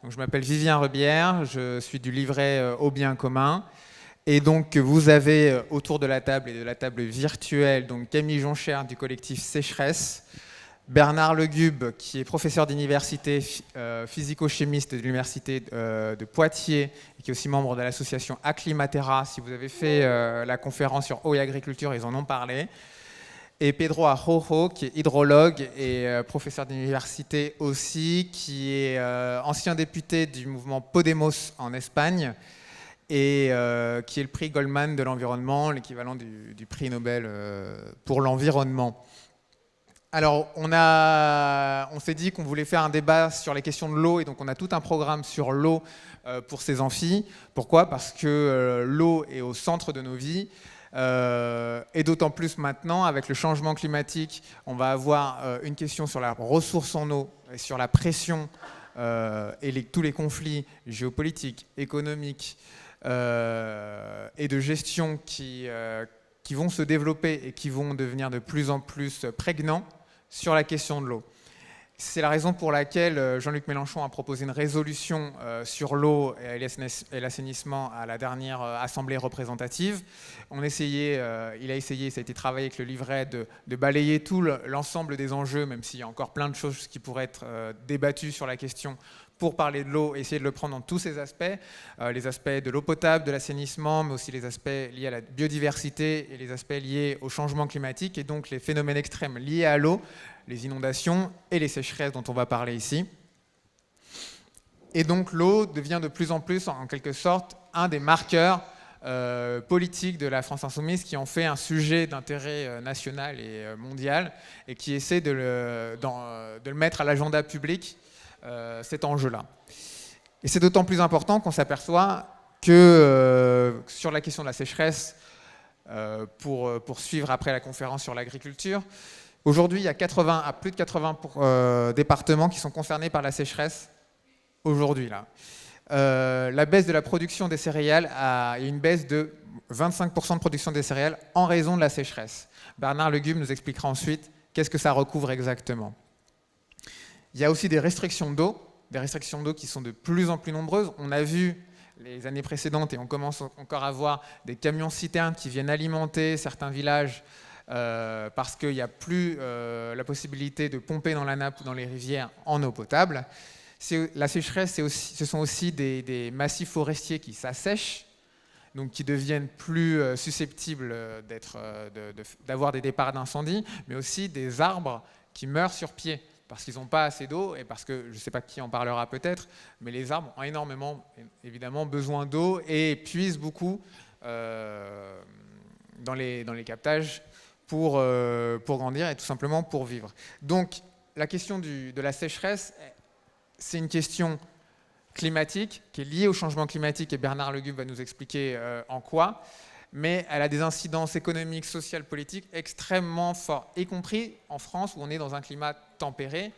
Donc, je m'appelle Vivien Rebière, je suis du livret Au bien commun. Et donc, vous avez autour de la table et de la table virtuelle donc Camille Jonchère du collectif Sécheresse, Bernard Legube, qui est professeur d'université, physico-chimiste de l'université de Poitiers, et qui est aussi membre de l'association Acclimatera. Si vous avez fait la conférence sur eau et agriculture, ils en ont parlé. Et Pedro Arrojo, qui est hydrologue et professeur d'université aussi, qui est ancien député du mouvement Podemos en Espagne, et qui est le prix Goldman de l'environnement, l'équivalent du prix Nobel pour l'environnement. Alors, on s'est dit qu'on voulait faire un débat sur les questions de l'eau, et donc on a tout un programme sur l'eau pour ces amphis. Pourquoi ? Parce que l'eau est au centre de nos vies, et d'autant plus maintenant, avec le changement climatique, on va avoir une question sur la ressource en eau, et sur la pression et tous les conflits géopolitiques, économiques et de gestion qui vont se développer et qui vont devenir de plus en plus prégnants sur la question de l'eau. C'est la raison pour laquelle Jean-Luc Mélenchon a proposé une résolution sur l'eau et l'assainissement à la dernière Assemblée représentative. Il a essayé, ça a été travaillé avec le livret, de balayer tout l'ensemble des enjeux, même s'il y a encore plein de choses qui pourraient être débattues sur la question, pour parler de l'eau, essayer de le prendre dans tous ses aspects, les aspects de l'eau potable, de l'assainissement, mais aussi les aspects liés à la biodiversité et les aspects liés au changement climatique, et donc les phénomènes extrêmes liés à l'eau, les inondations et les sécheresses dont on va parler ici. Et donc l'eau devient de plus en plus, en quelque sorte, un des marqueurs politiques de la France insoumise, qui en fait un sujet d'intérêt national et mondial, et qui essaie de le mettre à l'agenda public, cet enjeu-là. Et c'est d'autant plus important qu'on s'aperçoit que sur la question de la sécheresse, pour suivre après la conférence sur l'agriculture, aujourd'hui, il y a plus de 80 départements qui sont concernés par la sécheresse aujourd'hui. La baisse de la production des céréales, il y a une baisse de 25% de production des céréales en raison de la sécheresse. Bernard Legube nous expliquera ensuite qu'est-ce que ça recouvre exactement. Il y a aussi des restrictions d'eau qui sont de plus en plus nombreuses. On a vu les années précédentes, et on commence encore à voir des camions-citernes qui viennent alimenter certains villages parce qu'il n'y a plus la possibilité de pomper dans la nappe ou dans les rivières en eau potable. La sécheresse, ce sont aussi des massifs forestiers qui s'assèchent, donc qui deviennent plus susceptibles d'avoir des départs d'incendie, mais aussi des arbres qui meurent sur pied, parce qu'ils n'ont pas assez d'eau, et parce que, je ne sais pas qui en parlera peut-être, mais les arbres ont énormément, évidemment, besoin d'eau et puisent beaucoup dans les captages pour grandir et tout simplement pour vivre. Donc, la question de la sécheresse, c'est une question climatique qui est liée au changement climatique, et Bernard Legube va nous expliquer en quoi, mais elle a des incidences économiques, sociales, politiques extrêmement fortes, y compris en France, où on est dans un climat tempéré,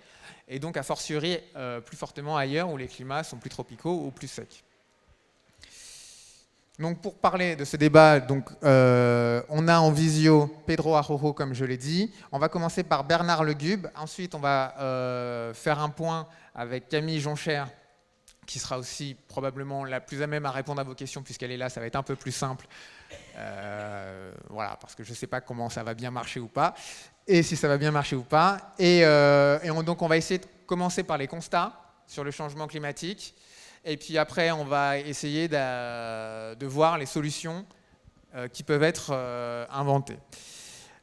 et donc a fortiori plus fortement ailleurs, où les climats sont plus tropicaux ou plus secs. Donc pour parler de ce débat, on a en visio Pedro Arrojo, comme je l'ai dit. On va commencer par Bernard Legube, ensuite on va faire un point avec Camille Jonchère, qui sera aussi probablement la plus à même à répondre à vos questions, puisqu'elle est là, ça va être un peu plus simple. Voilà, parce que je ne sais pas comment ça va bien marcher ou pas, et si ça va bien marcher ou pas. Donc on va essayer de commencer par les constats sur le changement climatique, et puis après on va essayer de voir les solutions qui peuvent être inventées.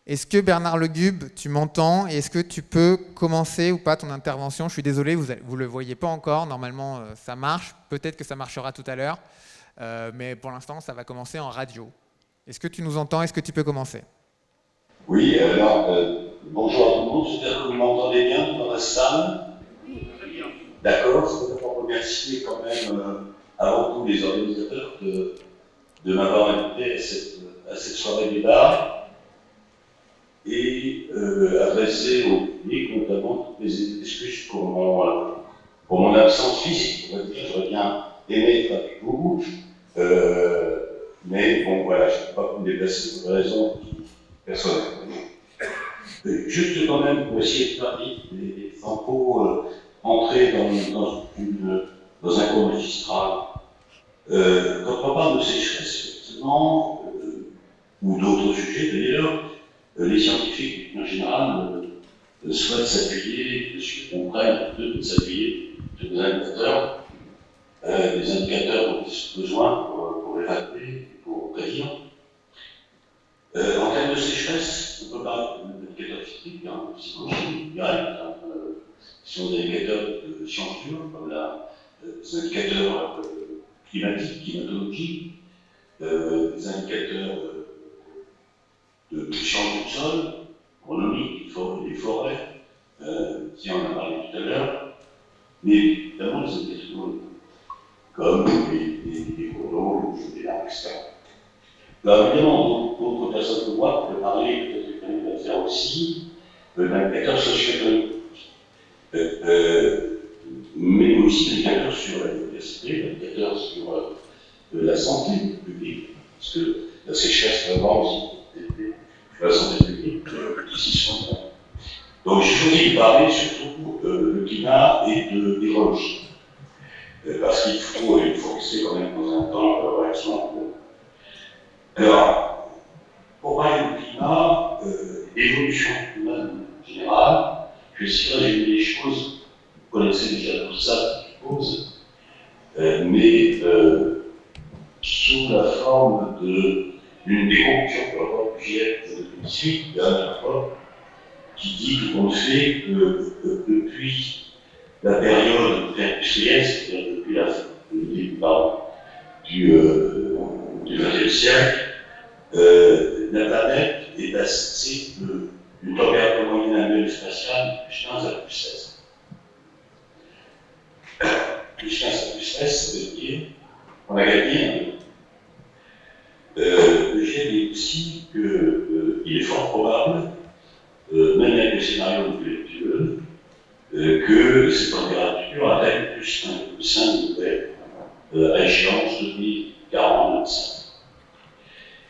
Est-ce que Bernard Legube, tu m'entends, et est-ce que tu peux commencer ou pas ton intervention ? Je suis désolé, vous ne le voyez pas encore, normalement ça marche, peut-être que ça marchera tout à l'heure, mais pour l'instant ça va commencer en radio. Est-ce que tu nous entends ? Est-ce que tu peux commencer ? Oui, alors bonjour à tout le monde, j'espère que vous m'entendez bien dans la salle. Très bien. D'accord, je voudrais remercier quand même avant tout les organisateurs de m'avoir invité à cette soirée débat, et adresser au public notamment toutes mes excuses pour mon absence physique. On va dire, j'aurais bien aimé être avec vous, mais bon voilà, je ne peux pas me déplacer pour des raisons personnelles. Juste quand même pour essayer de faire des infos, entrer dans un cour magistrale. Quand on parle de sécheresse, effectivement, ou d'autres sujets d'ailleurs, les scientifiques en général souhaitent s'appuyer, comprennent de s'appuyer sur des indicateurs dont ils ont besoin pour évaluer, pour prédire. En termes de sécheresse, on peut parler d'indicateurs physiques, psychologiques, qui sont des indicateurs de sciences dures, comme des indicateurs climatiques, climatologiques, des indicateurs de sciences du sol, agronomiques, des forêts, qui en a parlé tout à l'heure, mais évidemment des indicateurs comme les cours d'eau, les lacs, etc. Alors évidemment, d'autres personnes que moi pourraient parler, peut-être que Camille va faire aussi, d'indicateurs socio-économiques, mais aussi d'indicateurs sur la biodiversité, d'indicateurs sur la santé publique, parce que la sécheresse va avoir aussi la santé publique, ici sur le. Donc j'ai choisi de parler surtout de climat et d'écologie. Parce qu'il faut rester quand même dans un temps relativement court. Alors, pour parler du climat, l'évolution humaine en général, je vais essayer de résumer les choses, vous connaissez déjà tout ça, ce qui pose, mais sous la forme d'une des conclusions que le rapport GIEC de 2018, le dernier rapport, qui dit qu'on fait que depuis la période industrielle, c'est-à-dire depuis le début du XXe siècle, la planète est passée d'une température moyenne annuelle spatiale de plus 15 à plus 16. Plus 15 à plus 16, ça veut dire qu'on a gagné un peu. Le GIEC dit aussi qu'il est fort probable, même avec le scénario le plus vertueux, que cette température atteigne plus 1,5 degrés à échéance 2040-2025.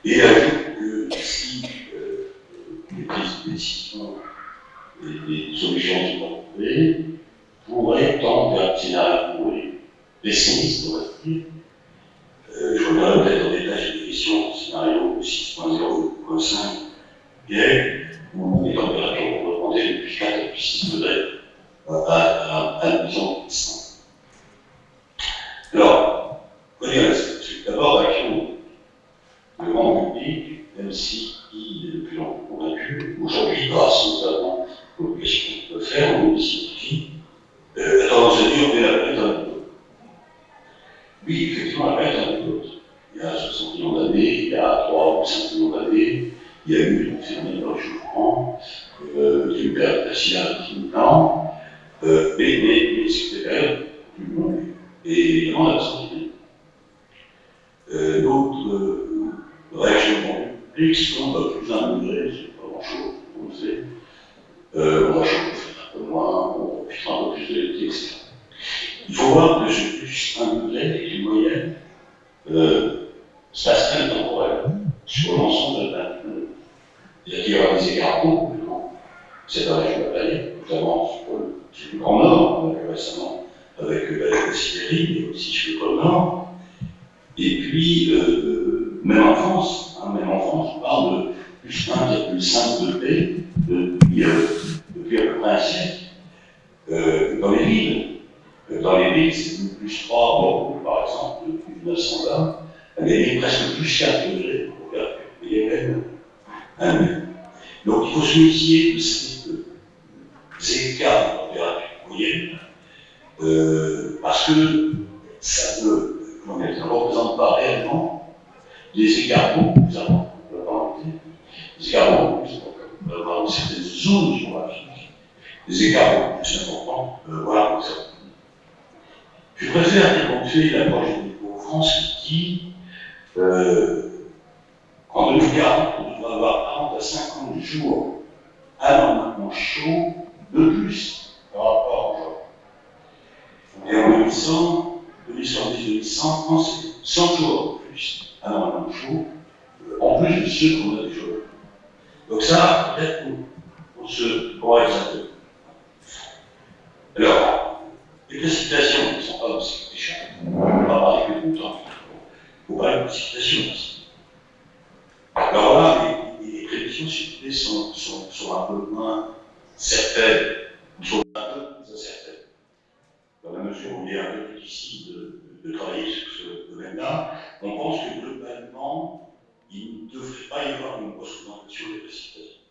Et ajoute que si les prises de décision et les solutions sont pas trouvées, pourraient tendre vers un scénario pour les pessimistes, on va dire. Je reviendrai peut-être en détail sur les questions du scénario 6.0, 6.5, où les températures vont augmenter de plus 4 à plus 6 degrés à 10 ans de distance. Alors, on va dire d'abord l'action du grand public, même si il est de plus en plus convaincu, aujourd'hui, grâce notamment aux questions qu'on peut faire, aux scientifiques, a tendance à dire que la planète a un autre. Oui, effectivement, la planète a un autre. Il y a 60 millions d'années, il y a 3 ou 5 millions d'années, il y a eu un phénomène de réchauffement, il y a eu une période glaciale qui nous tend, mais c'était quand même plus long. Et évidemment, la santé. D'autres réchauffements publics sont plus d'un degré, c'est pas grand-chose, on le sait. On va chauffer un peu moins, on profitera un peu plus de l'été, etc. Il faut voir que ce plus 1 degré est une moyenne spatiale temporelle sur l'ensemble de la planète. C'est-à-dire qu'il y aura des écarts beaucoup plus grands. C'est la région de la planète, notamment sur le Grand Nord, récemment avec la Sibérie, mais aussi sur le pôle Nord. Et puis, même en France, on parle de plus 1,5 degré depuis à peu près un siècle. Dans les villes, c'est plus 3, Bordeaux, par exemple, depuis 1920, a gagné presque plus 4 degrés pour faire payer même un mètre. Donc il faut se méfier de ces écarts de température moyenne, parce que ça ne représente pas réellement des écarts beaucoup plus importants, des écarts beaucoup plus importants dans certaines zones géographiques, des écarts beaucoup plus importants, voilà. Je préfère évoquer l'approche de France qui dit en 2040, on doit avoir 40 à 50 jours anormalement chauds de plus par rapport à aujourd'hui. Et en 2070-2100, c'est 100 jours de plus anormalement chauds, en plus de ceux qu'on a déjà. Donc ça, peut-être qu'on va examiner. Alors, les précipitations ne sont pas aussi méchantes. précipitation aussi. Alors là, les prévisions ciblées sont un peu moins certaines, ou sont un peu plus incertaines. Dans la mesure où il est un peu plus difficile de travailler sur ce domaine-là, on pense que globalement, il ne devrait pas y avoir une grosse augmentation des précipitations.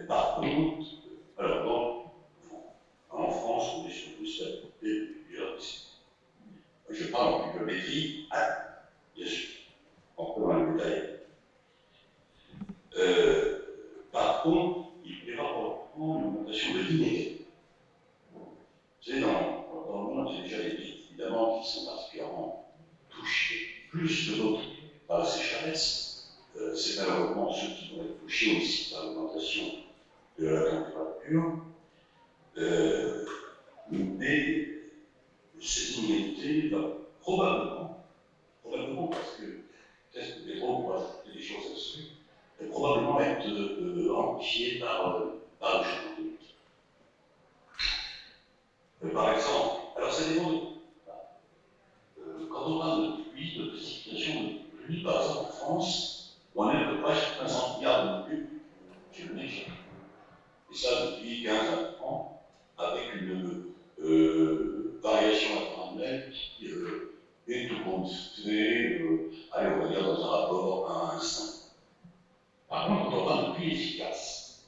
Par contre, alors en France, on est sur une stabilité depuis plusieurs décennies. Je parle en pluviométrie, bien sûr, en peu dans le détail. Par contre, il peut y avoir probablement une augmentation de l'inégalité. Vous savez, dans le monde, il y a déjà des pays, évidemment, qui sont particulièrement touchés, plus que d'autres, par la sécheresse. C'est malheureusement ceux qui vont être touchés aussi par l'augmentation de la température. Mais cette inégalité va probablement parce que peut-être que Pedro pourra ajouter des choses là-dessus, probablement être amplifiée par le changement climatique. Par exemple, alors ça dépend de quand on parle de pluie, de précipitation de pluie, par exemple en France, on est à peu près sur 500 milliards de cubes kilomètres. Et ça depuis 15 ans, avec une variation annuelle qui est tout compte fait, allez, on va dire dans un rapport 1 à 5. Par contre, quand on parle de pluie efficace,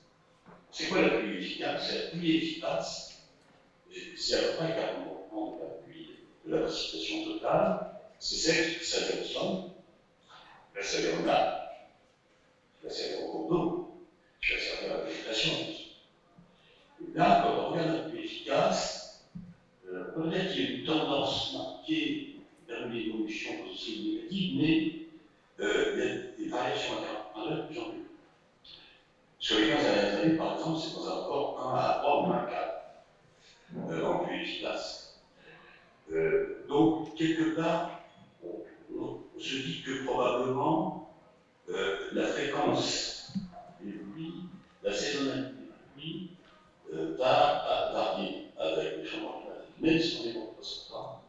c'est quoi la pluie efficace? C'est la pluie efficace, c'est à peu près 40% de la pluie, de la précipitation totale, c'est celle qui s'avère au sol, la s'avère au lac, la s'avère au cours d'eau, la s'avère à la végétation. Et là, quand on regarde la pluie efficace, on peut dire qu'il y a une tendance marquée vers une évolution positive ou négative, mais il y a des variations intervalle de plus en plus. Sur les 15 dernières années, par exemple, c'est dans un rapport 1 à 3 ou 1 à 4 en pluie efficace. Donc, quelque part, on se dit que probablement la fréquence des pluies, la saisonnalité des pluies va varier avec le changement climatique, même si on est contre ça,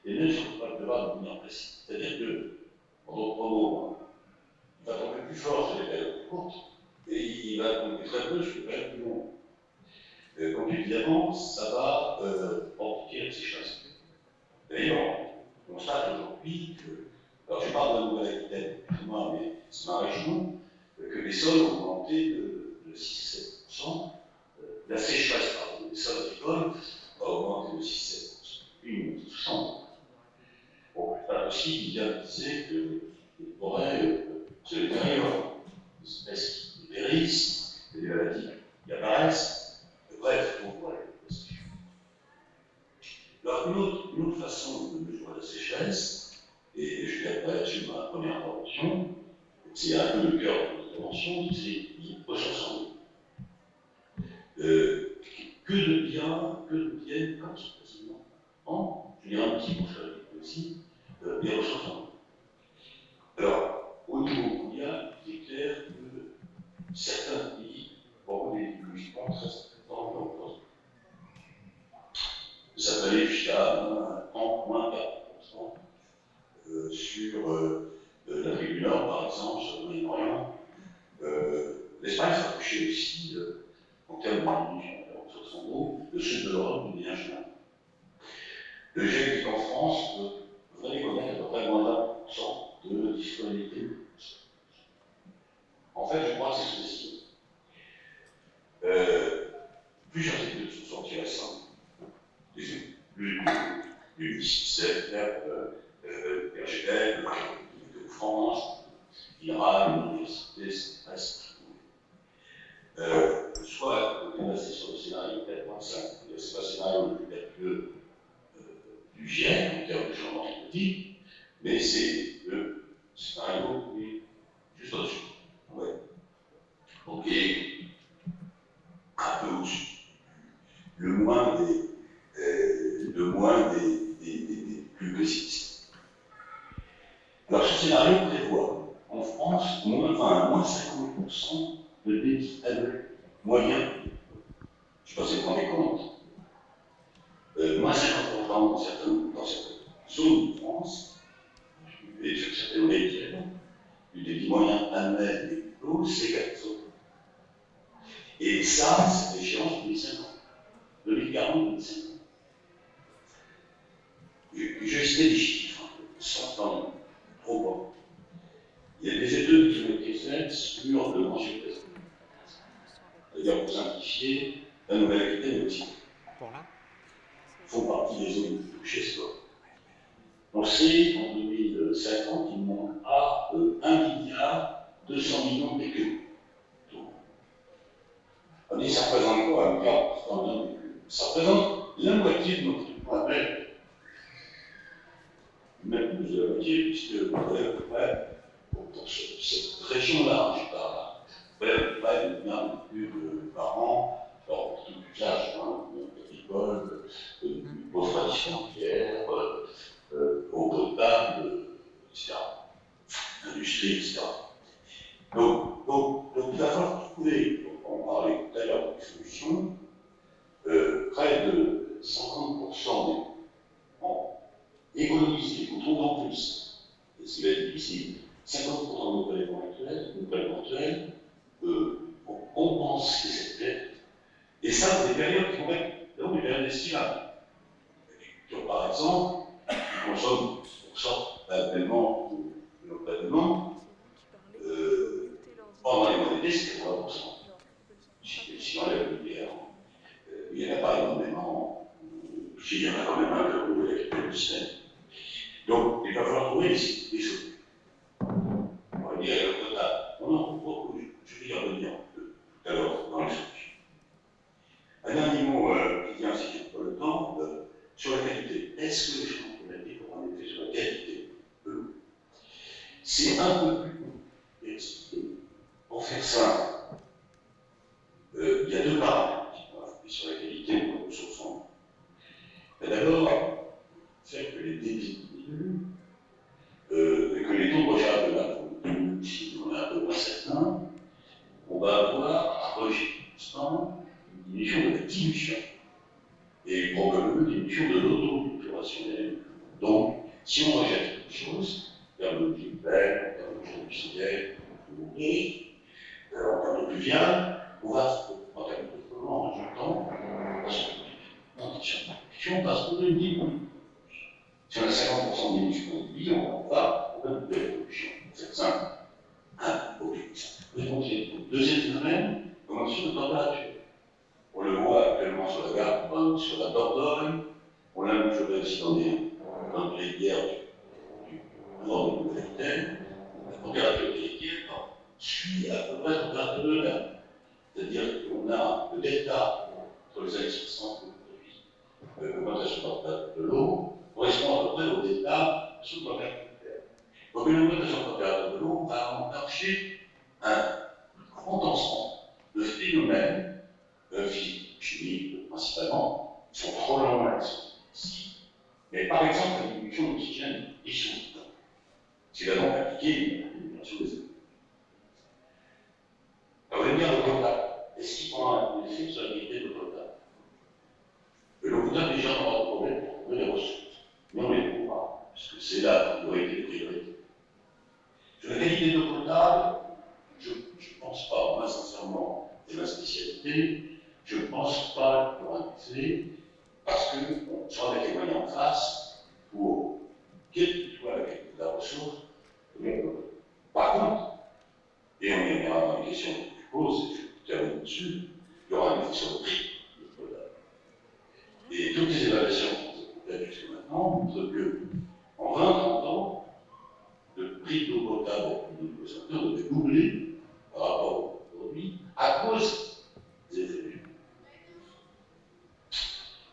et même si on ne peut pas le prévoir de manière précise. C'est-à-dire que, en d'autres mots, il va tomber plus fort sur les périodes plus courtes, et il va tomber très peu sur les périodes plus longues. Donc évidemment, ça va amplifier la sécheresse. D'ailleurs, on constate aujourd'hui que, alors je parle de la Nouvelle-Aquitaine, mais c'est ma région, que les sols ont augmenté de 6-7%. La sécheresse, pardon, des sols agricoles a augmenté de 6-7%. Une touchante. Bon, là aussi, il vient de dire qu'il pourrait se détériorer, des espèces qui périssent, des maladies qui apparaissent. Bref, on voit la question. Alors, une autre façon de mesurer la sécheresse, et je viens là-dessus ma première intervention, c'est un peu le cœur de notre intervention, c'est les ressources en eau. Que deviennent, comme c'est précisément je dirais un petit mot sur la aussi, les ressources en eau. Alors, au niveau mondial, il est clair que certains pays auront des diminutions très importantes dans le temps. Ça peut aller jusqu'à moins 4% sur l'Afrique du Nord, par exemple, sur le Moyen-Orient. L'Espagne sera touchée aussi en termes de diminution de la ressource en eau, le sud de l'Europe de manière générale. Le GIEC en France devrait connaître à peu près moins 20% de disponibilité. En fait, je crois que c'est sous-estimé. Plusieurs études sont sorties récemment. Des études du CICEF, RGL, de France, l'IRA, l'université, c'est soit on est basé sur le scénario 4.5, c'est pas le scénario le plus vertueux du GIEC en termes de changement climatique, mais c'est le scénario qui est juste au-dessus. Ouais. Donc, il est un peu au-dessus. Le moins des plus pessimistes. Alors, ce scénario prévoit en France moins 50% de débit annuel moyen. Je ne sais pas si vous vous rendez compte. Moins 50% dans certaines zones de France, et sur certaines débit moyen annuel des eaux, c'est 4 euros. Et ça, c'est l'échéance 2050. 2040-2050. Je cite des chiffres, sans temps, trop bas. Il y a des études qui ont été faites sur le Grand Sud-Est. C'est-à-dire, pour simplifier, la Nouvelle-Aquitaine et aussi font partie des zones touchées sport. On sait qu'en 2050, il manquera 1 milliard 200 millions d'écus. On dit ça représente quoi 1 milliard 200 millions d'écus? Ça représente la moitié de notre appel. Même plus de la moitié, puisque vous avez à peu près, pour cette région-là, je parle, vous avez à peu près 1 milliard de cubes par an, alors pour tout usage, agricole, eau traditionnelle, eau potable, etc. Industrie, etc. Donc, il va falloir trouver, on parlait tout à l'heure de solutions, près de 50% économiser, il faut trouver en plus. Et ce qui va être difficile, 50% de nos prélèvements actuels, pour compenser cette dette. Et ça, c'est des périodes qui vont être des périodes estimables. Par exemple, qui consomment 10% annuellement de nos prélèvements, pendant les mois d'été, c'est 80%. Si on enlève le nucléaire, il n'y en a pas énormément. Il y en a quand même un peu pour le système. Donc, il va falloir trouver des choses. On va dire le total. Je vais y revenir tout à l'heure dans les solutions. Un dernier mot qui vient, si je n'ai pas le temps, sur la qualité. Est-ce que les changements climatiques auront un effet sur la qualité de l'eau? C'est un peu plus compliqué. Pour faire simple, il y a 2 paramètres qui peuvent influer sur la qualité de nos ressources en eau. D'abord, faire que les débits diminuent, que les taux de recharge de la diminuent, si on est un peu moins certain, on va avoir, à rejet constant, une diminution de la dilution. Et probablement une diminution de l'auto-épuration. Donc, si on rejette quelque chose, en termes de bipède, en termes de industriel, en termes de pluvial, on va, en termes de polluant, en rejetant, si on passe pour une diminution. Si on a 50% de diminution de vie, on va au même de la pollution. C'est simple. Deuxième phénomène, augmentation de température. On le voit actuellement sur la Garonne, sur la Dordogne, on l'a vu aussi dans les rivières du nord de Nouvelle-Aquitaine. La température des rivières suit à peu près la température de la mer. C'est-à-dire qu'on a le delta entre les années 60 et aujourd'hui, l'augmentation de la température de l'eau, correspond à peu près au delta sous la température de l'air. Donc une augmentation de la température de l'eau va enclencher un grand ensemble de phénomènes physiques, chimiques principalement, qui sont trop longs à ici. Mais par exemple, la diminution d'oxygène dissoute, qui va donc appliquer la diminution des eaux. Alors, vous allez me dire l'eau potable. Est-ce qu'il prend un effet sur la qualité de l'eau potable? L'eau potable, déjà, on aura des problèmes pour trouver les ressources. Mais on ne les trouve pas, parce que c'est la priorité des priorités. Sur la qualité de l'eau potable, je ne pense pas, moi sincèrement, c'est ma spécialité, je ne pense pas qu'il y aura un effet, parce qu'on sera avec les moyens en face pour, quelle que soit la qualité de la ressource, par contre, et on y reviendra dans les questions que je pose, et je termine dessus, il y aura un effet sur le prix de l'eau potable. Et toutes les évaluations qu'on a faites jusqu'à maintenant montrent que, en 20-30 ans, le prix de l'eau potable pour nos consommateurs devait doubler par rapport à aujourd'hui à cause des effets du monde.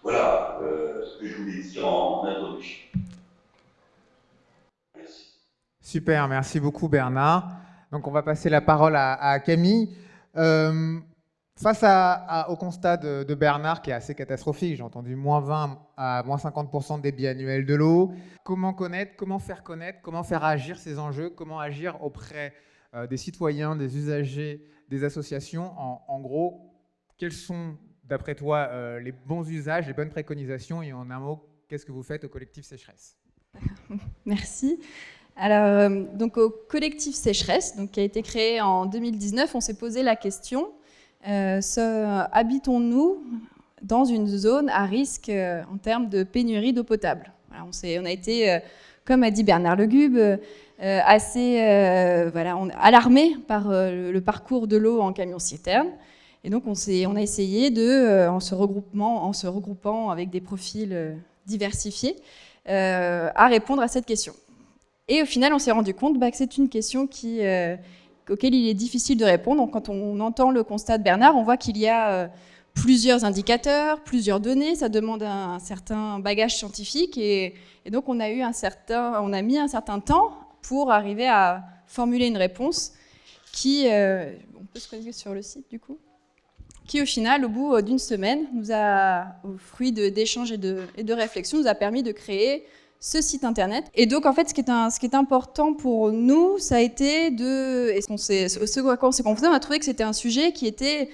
Voilà ce que je voulais dire en introduction. Merci. Super, merci beaucoup Bernard. Donc on va passer la parole à Camille. Face au constat de Bernard qui est assez catastrophique, j'ai entendu moins 20 à moins 50% de débit annuel de l'eau, comment connaître, comment faire agir ces enjeux, comment agir auprès des citoyens, des usagers, des associations, en gros, quels sont d'après toi les bons usages, les bonnes préconisations et en un mot, qu'est-ce que vous faites au collectif Sécheresse? Merci. Alors, donc au collectif Sécheresse, donc, qui a été créé en 2019, on s'est posé la question, habitons-nous dans une zone à risque en termes de pénurie d'eau potable? Voilà, on a été, comme a dit Bernard Legube, assez alarmés par le parcours de l'eau en camion-citerne. Et donc on a essayé en se regroupant avec des profils diversifiés, à répondre à cette question. Et au final, on s'est rendu compte que c'est une question auquel il est difficile de répondre. Donc, quand on entend le constat de Bernard, on voit qu'il y a plusieurs indicateurs, plusieurs données. Ça demande un certain bagage scientifique. Et donc, on a mis un certain temps pour arriver à formuler une réponse qui, on peut se connecter sur le site du coup, qui au final, au bout d'une semaine, au fruit d'échanges et de réflexions, nous a permis de créer ce site internet. Et donc, en fait, ce qui est important pour nous, ça a été ce à quoi on s'est confronté, on a trouvé que c'était un sujet qui était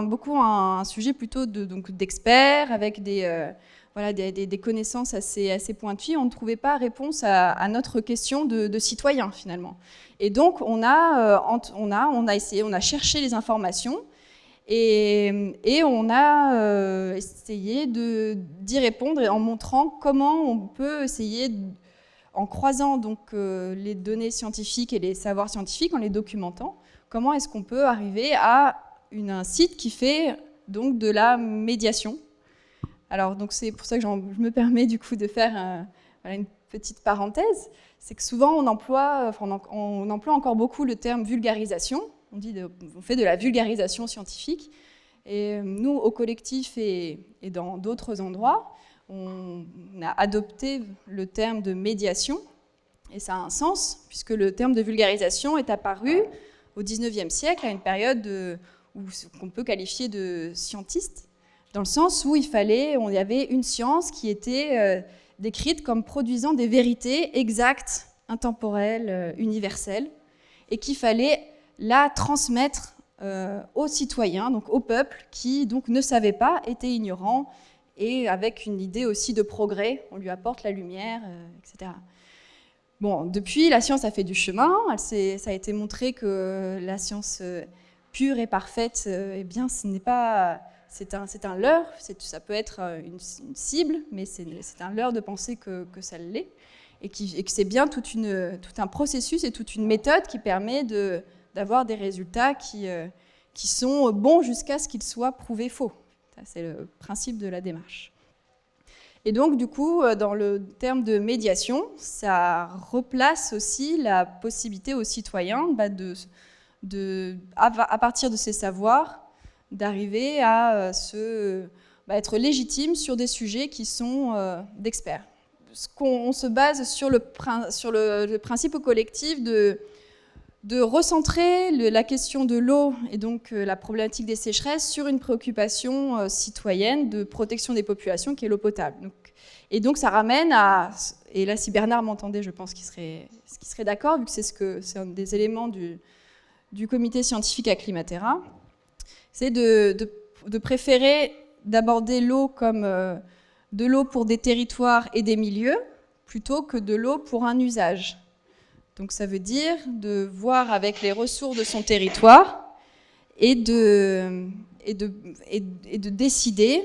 beaucoup un sujet plutôt d'experts, avec des connaissances assez pointues. On ne trouvait pas réponse à notre question de citoyen, finalement. Et donc, on a cherché les informations, et on a essayé d'y répondre en montrant comment on peut essayer, en croisant donc les données scientifiques et les savoirs scientifiques, en les documentant, comment est-ce qu'on peut arriver à un site qui fait donc de la médiation. Alors donc c'est pour ça que je me permets du coup de faire une petite parenthèse, c'est que souvent on emploie encore beaucoup le terme vulgarisation. On fait de la vulgarisation scientifique. Et nous, au collectif et dans d'autres endroits, on a adopté le terme de médiation. Et ça a un sens, puisque le terme de vulgarisation est apparu au XIXe siècle, à une période qu'on peut qualifier de scientiste, dans le sens où il y avait une science qui était décrite comme produisant des vérités exactes, intemporelles, universelles, et qu'il fallait la transmettre aux citoyens, donc au peuple, qui donc ne savait pas, était ignorant, et avec une idée aussi de progrès, on lui apporte la lumière, etc. Bon, depuis, la science a fait du chemin, ça a été montré que la science pure et parfaite, eh bien, c'est un leurre, ça peut être une cible, mais c'est un leurre de penser que ça l'est, et que c'est bien tout un processus et toute une méthode qui permet d'avoir des résultats qui sont bons jusqu'à ce qu'ils soient prouvés faux. Ça, c'est le principe de la démarche. Et donc, du coup, dans le terme de médiation, ça replace aussi la possibilité aux citoyens à partir de ces savoirs, d'arriver à être légitimes sur des sujets qui sont d'experts. On se base sur le principe collectif de recentrer la question de l'eau et donc la problématique des sécheresses sur une préoccupation citoyenne de protection des populations qui est l'eau potable. Et donc ça ramène et là si Bernard m'entendait, je pense qu'il serait d'accord, vu que c'est un des éléments du comité scientifique Acclimatera, c'est de préférer d'aborder l'eau comme de l'eau pour des territoires et des milieux, plutôt que de l'eau pour un usage. Donc ça veut dire de voir avec les ressources de son territoire et de décider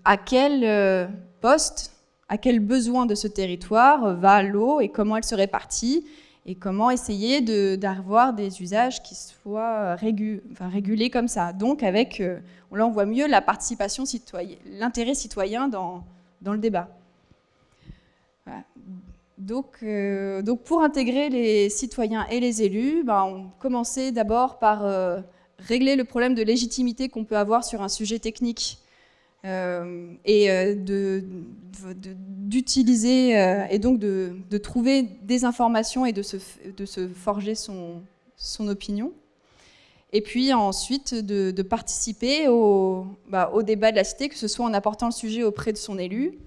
à quel poste, à quel besoin de ce territoire va l'eau et comment elle se répartit et comment essayer d'avoir des usages qui soient régulés comme ça. Donc là on voit mieux la participation citoyenne, l'intérêt citoyen dans le débat. Voilà. Donc, pour intégrer les citoyens et les élus, on commençait d'abord par régler le problème de légitimité qu'on peut avoir sur un sujet technique et d'utiliser et donc de trouver des informations et de se forger son opinion. Et puis ensuite de participer au débat de la cité, que ce soit en apportant le sujet auprès de son élu,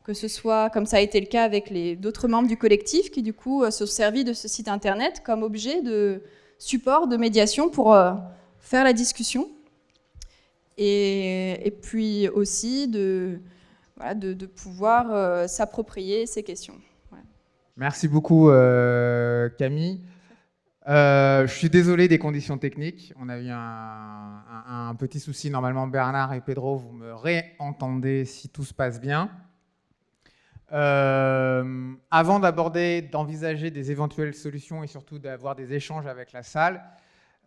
que ce soit, comme ça a été le cas avec d'autres membres du collectif, qui du coup se sont servis de ce site internet comme objet de support, de médiation pour faire la discussion. Et puis aussi de pouvoir s'approprier ces questions. Voilà. Merci beaucoup, Camille. Je suis désolé des conditions techniques. On a eu un petit souci. Normalement, Bernard et Pedro, vous me réentendez si tout se passe bien. Avant d'envisager des éventuelles solutions et surtout d'avoir des échanges avec la salle,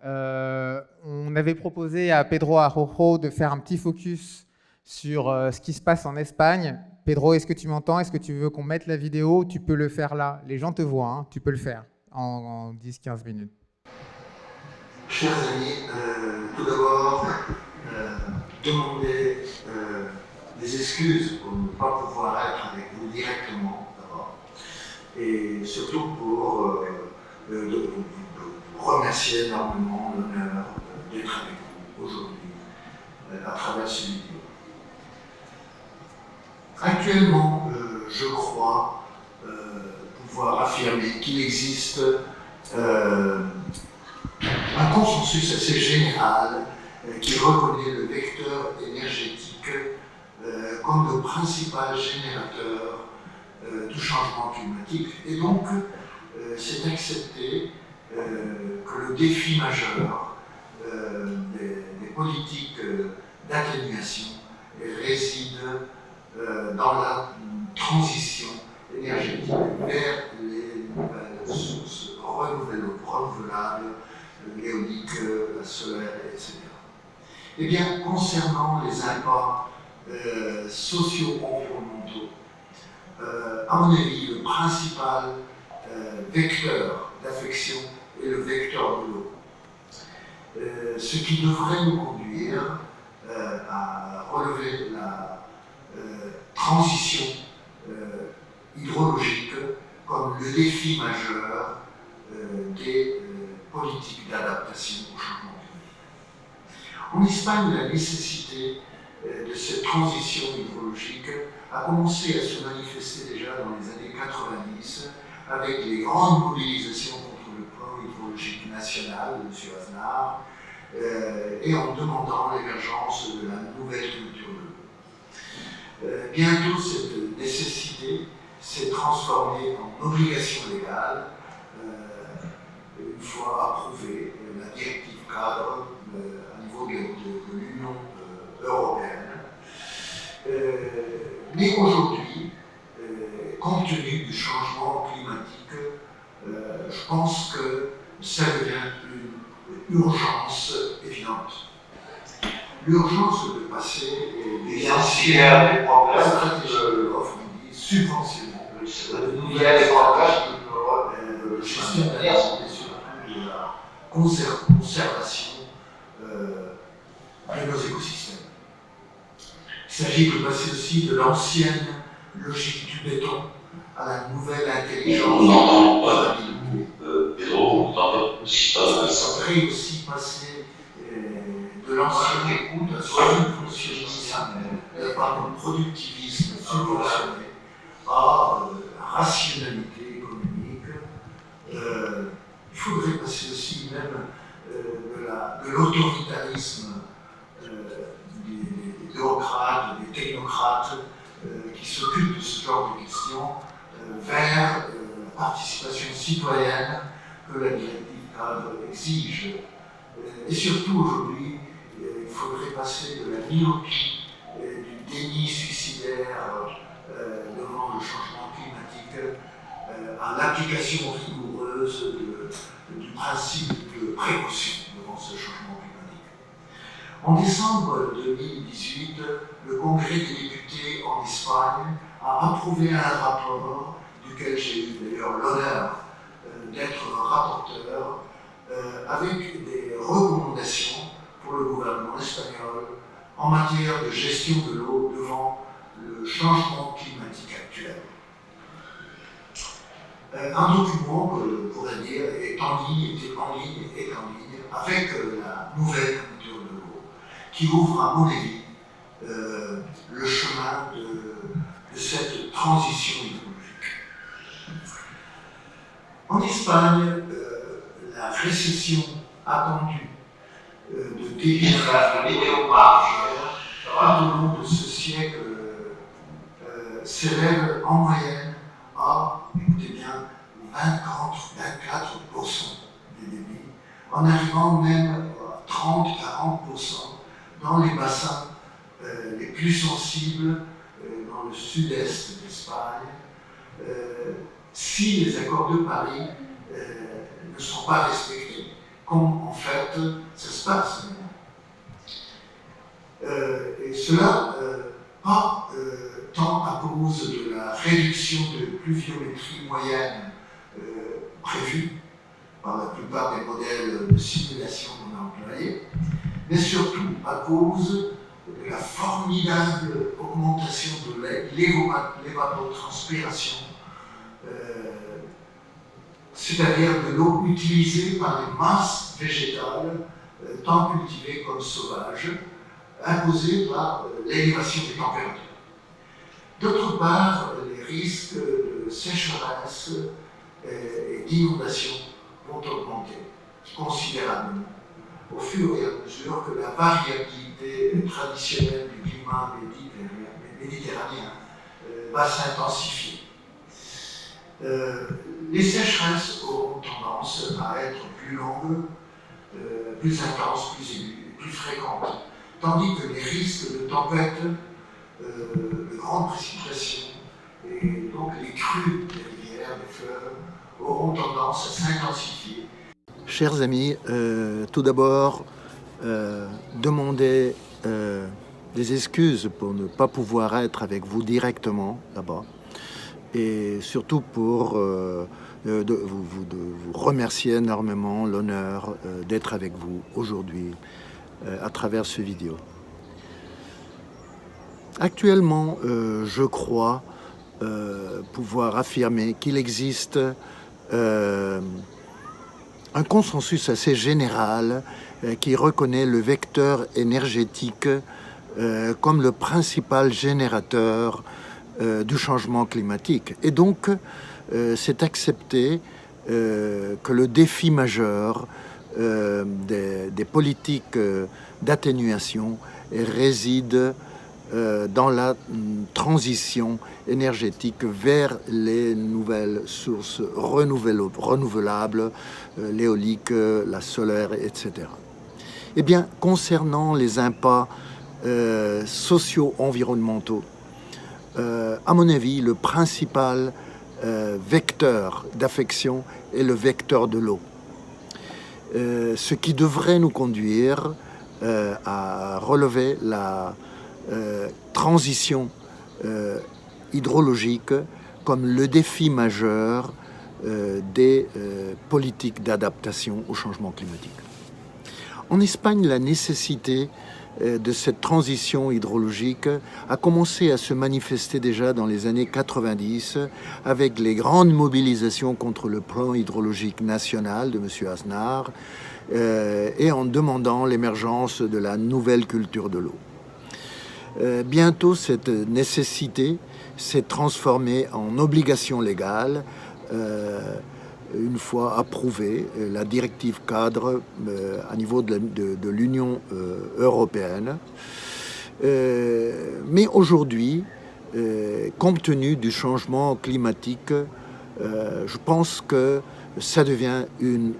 on avait proposé à Pedro Arrojo de faire un petit focus sur ce qui se passe en Espagne. Pedro, est-ce que tu m'entends? Est-ce que tu veux qu'on mette la vidéo? Tu peux le faire là. Les gens te voient, hein. Tu peux le faire en 10-15 minutes. Chers amis, tout d'abord, demander des excuses pour ne pas pouvoir être avec vous directement d'abord, et surtout pour remercier énormément l'honneur d'être avec vous aujourd'hui à travers ce vidéo. Actuellement, je crois pouvoir affirmer qu'il existe un consensus assez général qui reconnaît le vecteur énergétique comme le principal générateur du changement climatique. Et donc, c'est accepté que le défi majeur des politiques d'atténuation réside dans la transition énergétique vers les sources renouvelables, l'éolique, la solaire, etc. Eh bien, concernant les impacts socio-environnementaux, à mon avis, le principal vecteur d'affection est le vecteur de l'eau. Ce qui devrait nous conduire à relever la transition hydrologique comme le défi majeur des politiques d'adaptation au changement climatique. En Espagne, la nécessité de cette transition hydrologique a commencé à se manifester déjà dans les années 90 avec les grandes mobilisations contre le plan hydrologique national de M. Aznar et en demandant l'émergence de la nouvelle culture de l'eau. Bientôt, cette nécessité s'est transformée en obligation légale une fois approuvée la directive cadre à niveau de l'Union européenne. Mais aujourd'hui, compte tenu du changement climatique, je pense que ça devient une urgence évidente. L'urgence de passer des anciennes stratégies de l'offre subventionnées de nouvelles stratégies de gestion de la conservation de nos écosystèmes. Il s'agit de passer aussi de l'ancienne logique du béton à la nouvelle intelligence. Ça devrait aussi passer de l'ancienne productivisme subventionné à rationalité économique. Il faudrait passer aussi même de l'autoritarisme des bureaucrates, des technocrates qui s'occupent de ce genre de questions vers la participation citoyenne que la directive cadre exige. Et surtout aujourd'hui, il faudrait passer de la myopie, du déni suicidaire devant le changement climatique à l'application rigoureuse du principe de précaution devant ce changement climatique. En décembre 2018, le Congrès des députés en Espagne a approuvé un rapport duquel j'ai eu d'ailleurs l'honneur d'être rapporteur, avec des recommandations pour le gouvernement espagnol en matière de gestion de l'eau devant le changement climatique actuel. Un document que je pourrais dire est en ligne avec la nouvelle culture de l'eau, qui ouvre à mon avis le chemin de cette transition hydrologique. En Espagne, la récession attendue de débit tout au long de ce siècle s'élève en moyenne à, écoutez bien, 24% du débit, en arrivant même à 30-40% dans les bassins les plus sensibles dans le sud-est d'Espagne, si les accords de Paris ne sont pas respectés, comme en fait ça se passe. Et cela pas tant à cause de la réduction de pluviométrie moyenne prévue par la plupart des modèles de simulation qu'on a employés, mais surtout à cause de la formidable augmentation de l'évapotranspiration, c'est-à-dire de l'eau utilisée par les masses végétales, tant cultivées comme sauvages, imposée par l'élévation des températures. D'autre part, les risques de sécheresse et d'inondation vont augmenter considérablement au fur et à mesure que la variabilité traditionnelle du climat méditerranéen va s'intensifier. Les sécheresses auront tendance à être plus longues, plus intenses, plus aiguës, plus fréquentes, tandis que les risques de tempêtes, de grandes précipitations et donc les crues des rivières, des fleuves auront tendance à s'intensifier. Chers amis, tout d'abord, demandez des excuses pour ne pas pouvoir être avec vous directement là-bas, et surtout pour vous remercier énormément l'honneur d'être avec vous aujourd'hui à travers ce vidéo. Actuellement, je crois pouvoir affirmer qu'il existe un consensus assez général qui reconnaît le vecteur énergétique comme le principal générateur du changement climatique. Et donc, c'est accepté que le défi majeur des politiques d'atténuation réside dans la transition énergétique vers les nouvelles sources renouvelables, l'éolique, la solaire, etc. Eh bien, concernant les impacts socio-environnementaux, à mon avis, le principal vecteur d'affection est le vecteur de l'eau. Ce qui devrait nous conduire à relever la transition hydrologique comme le défi majeur des politiques d'adaptation au changement climatique. En Espagne, la nécessité de cette transition hydrologique a commencé à se manifester déjà dans les années 90 avec les grandes mobilisations contre le plan hydrologique national de M. Aznar et en demandant l'émergence de la nouvelle culture de l'eau. Bientôt, cette nécessité s'est transformée en obligation légale une fois approuvée la directive cadre à niveau de l'Union européenne. Mais aujourd'hui, compte tenu du changement climatique, je pense que ça devient une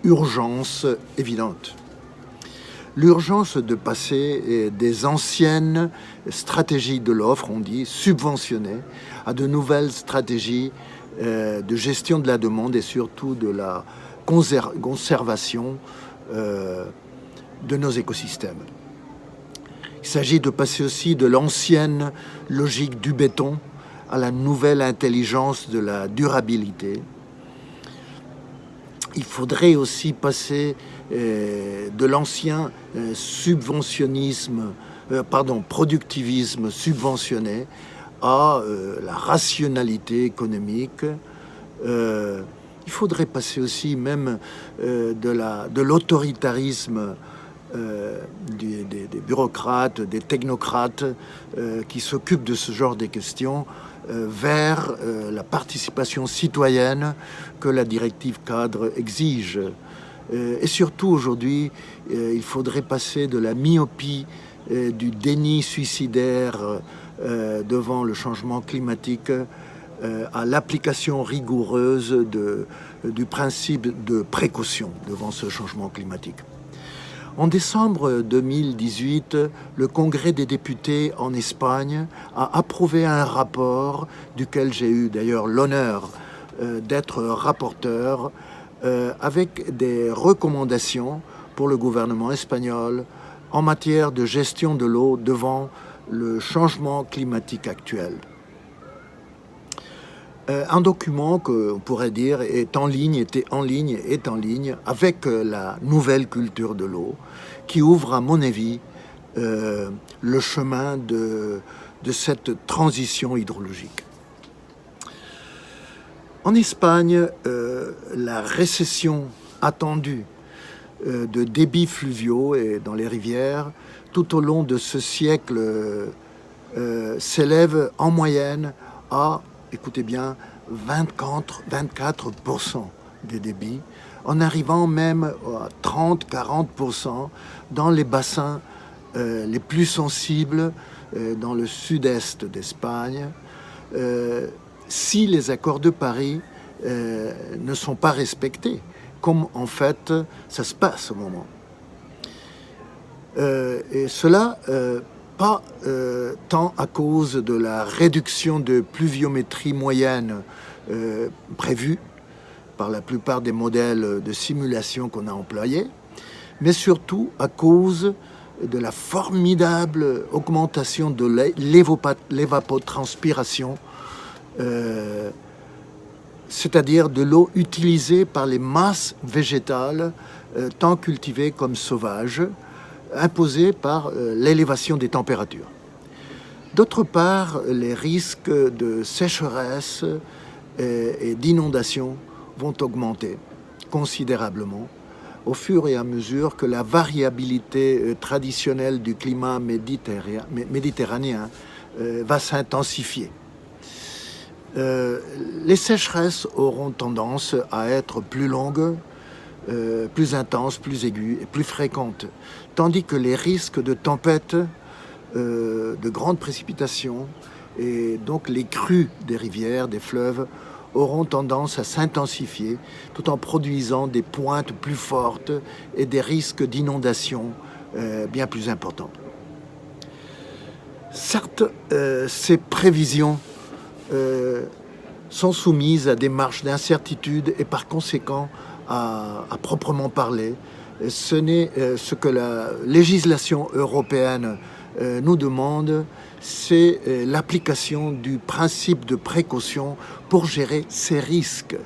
urgence évidente. L'urgence de passer des anciennes stratégies de l'offre, on dit, subventionnées, à de nouvelles stratégies de gestion de la demande et surtout de la conservation de nos écosystèmes. Il s'agit de passer aussi de l'ancienne logique du béton à la nouvelle intelligence de la durabilité. Il faudrait aussi passer de l'ancien productivisme subventionné à la rationalité économique. Il faudrait passer aussi même de l'autoritarisme des bureaucrates, des technocrates qui s'occupent de ce genre de questions vers la participation citoyenne que la directive cadre exige. Et surtout aujourd'hui, il faudrait passer de la myopie, du déni suicidaire devant le changement climatique à l'application rigoureuse du principe de précaution devant ce changement climatique. En décembre 2018, le Congrès des députés en Espagne a approuvé un rapport duquel j'ai eu d'ailleurs l'honneur d'être rapporteur avec des recommandations pour le gouvernement espagnol en matière de gestion de l'eau devant le changement climatique actuel. Un document qu'on pourrait dire était en ligne avec la nouvelle culture de l'eau qui ouvre à mon avis le chemin de cette transition hydrologique. En Espagne, la récession attendue de débits fluviaux et dans les rivières tout au long de ce siècle s'élève en moyenne à, écoutez bien, 24% des débits, en arrivant même à 30-40% dans les bassins les plus sensibles dans le sud-est d'Espagne, si les accords de Paris ne sont pas respectés, comme en fait ça se passe au moment. Et cela pas tant à cause de la réduction de pluviométrie moyenne prévue par la plupart des modèles de simulation qu'on a employés, mais surtout à cause de la formidable augmentation de l'évapotranspiration, c'est-à-dire de l'eau utilisée par les masses végétales, tant cultivées comme sauvages, imposée par l'élévation des températures. D'autre part, les risques de sécheresse et d'inondation vont augmenter considérablement au fur et à mesure que la variabilité traditionnelle du climat méditerranéen va s'intensifier. Les sécheresses auront tendance à être plus longues, plus intenses, plus aiguës et plus fréquentes, tandis que les risques de tempêtes, de grandes précipitations et donc les crues des rivières, des fleuves auront tendance à s'intensifier tout en produisant des pointes plus fortes et des risques d'inondation bien plus importants. Certes, ces prévisions sont soumises à des marges d'incertitude et par conséquent à proprement parler, ce n'est ce que la législation européenne nous demande, c'est l'application du principe de précaution pour gérer ces risques.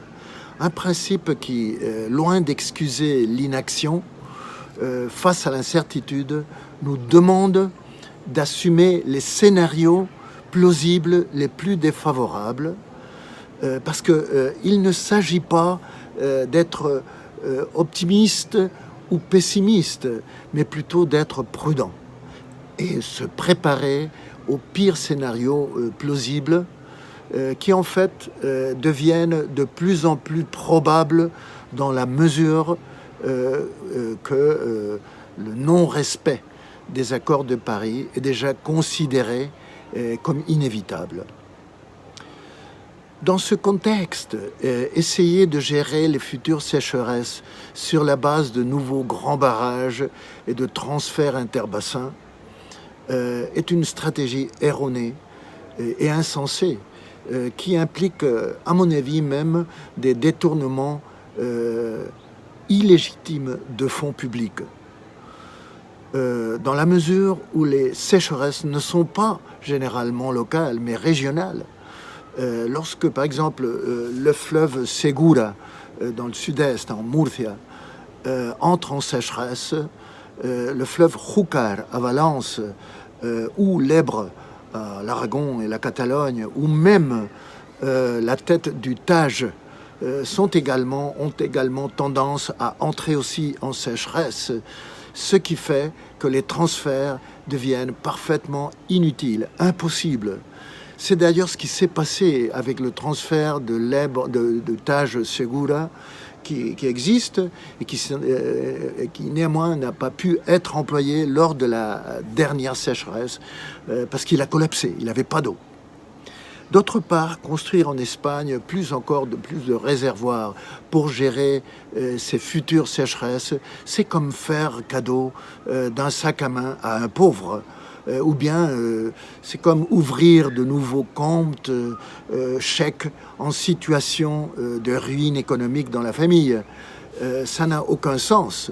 Un principe qui, loin d'excuser l'inaction face à l'incertitude, nous demande d'assumer les scénarios plausibles les plus défavorables, parce qu'il ne s'agit pas d'être optimiste ou pessimiste, mais plutôt d'être prudent et se préparer aux pires scénarios plausibles qui en fait deviennent de plus en plus probables dans la mesure que le non-respect des accords de Paris est déjà considéré comme inévitable. Dans ce contexte, essayer de gérer les futures sécheresses sur la base de nouveaux grands barrages et de transferts interbassins est une stratégie erronée et insensée qui implique, à mon avis même, des détournements illégitimes de fonds publics. Dans la mesure où les sécheresses ne sont pas généralement locales, mais régionales. Lorsque, par exemple, le fleuve Segura, dans le sud-est, en Murcia, entre en sécheresse, le fleuve Júcar à Valence, ou l'Ebre à l'Aragon et la Catalogne, ou même la tête du Tage, ont également tendance à entrer aussi en sécheresse, ce qui fait que les transferts deviennent parfaitement inutiles, impossibles. C'est d'ailleurs ce qui s'est passé avec le transfert de l'Ebre, de Tage Segura, qui existe et qui néanmoins n'a pas pu être employé lors de la dernière sécheresse parce qu'il a collapsé, il n'avait pas d'eau. D'autre part, construire en Espagne plus de réservoirs pour gérer ces futures sécheresses, c'est comme faire cadeau d'un sac à main à un pauvre. Ou bien c'est comme ouvrir de nouveaux comptes chèques en situation de ruine économique dans la famille. Ça n'a aucun sens.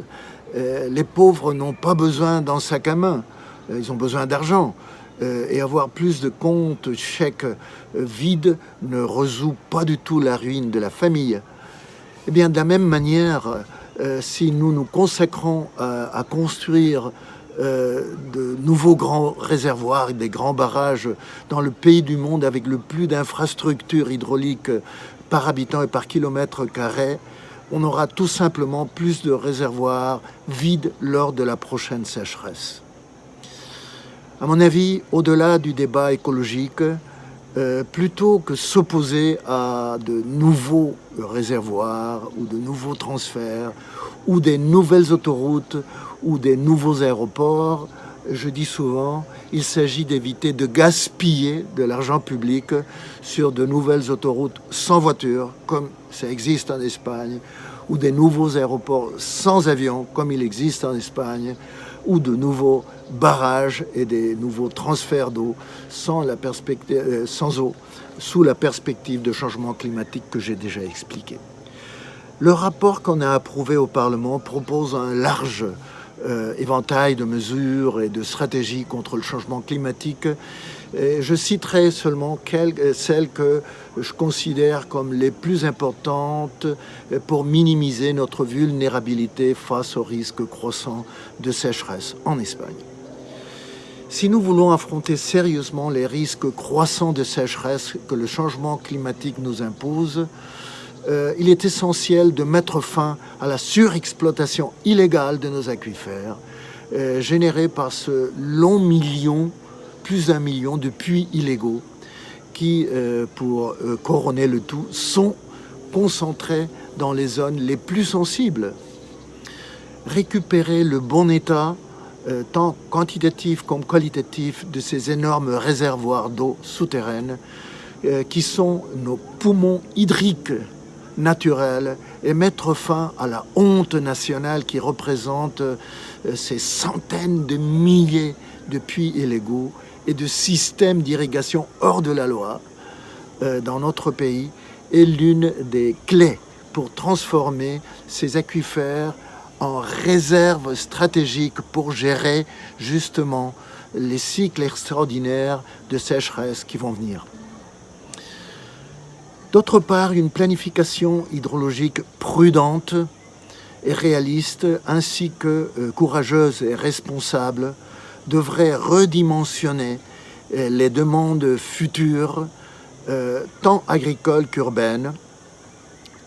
Les pauvres n'ont pas besoin d'un sac à main, ils ont besoin d'argent. Et avoir plus de comptes chèques vides ne résout pas du tout la ruine de la famille. Eh bien, de la même manière, si nous nous consacrons à construire de nouveaux grands réservoirs et des grands barrages dans le pays du monde avec le plus d'infrastructures hydrauliques par habitant et par kilomètre carré, on aura tout simplement plus de réservoirs vides lors de la prochaine sécheresse. À mon avis, au-delà du débat écologique, plutôt que s'opposer à de nouveaux réservoirs ou de nouveaux transferts ou des nouvelles autoroutes ou des nouveaux aéroports, je dis souvent, il s'agit d'éviter de gaspiller de l'argent public sur de nouvelles autoroutes sans voiture, comme ça existe en Espagne, ou des nouveaux aéroports sans avion, comme il existe en Espagne, ou de nouveaux barrages et des nouveaux transferts d'eau sans eau, sous la perspective de changement climatique que j'ai déjà expliqué. Le rapport qu'on a approuvé au Parlement propose un large éventail de mesures et de stratégies contre le changement climatique. Et je citerai seulement celles que je considère comme les plus importantes pour minimiser notre vulnérabilité face aux risques croissants de sécheresse en Espagne. Si nous voulons affronter sérieusement les risques croissants de sécheresse que le changement climatique nous impose, il est essentiel de mettre fin à la surexploitation illégale de nos aquifères, générée par ce long million, plus d'1 million de puits illégaux qui, pour couronner le tout, sont concentrés dans les zones les plus sensibles. Récupérer le bon état, tant quantitatif comme qualitatif, de ces énormes réservoirs d'eau souterraine qui sont nos poumons hydriques naturels et mettre fin à la honte nationale qui représente ces centaines de milliers de puits illégaux et de systèmes d'irrigation hors de la loi dans notre pays est l'une des clés pour transformer ces aquifères en réserve stratégique pour gérer justement les cycles extraordinaires de sécheresse qui vont venir. D'autre part, une planification hydrologique prudente et réaliste, ainsi que courageuse et responsable, devrait redimensionner les demandes futures, tant agricoles qu'urbaines,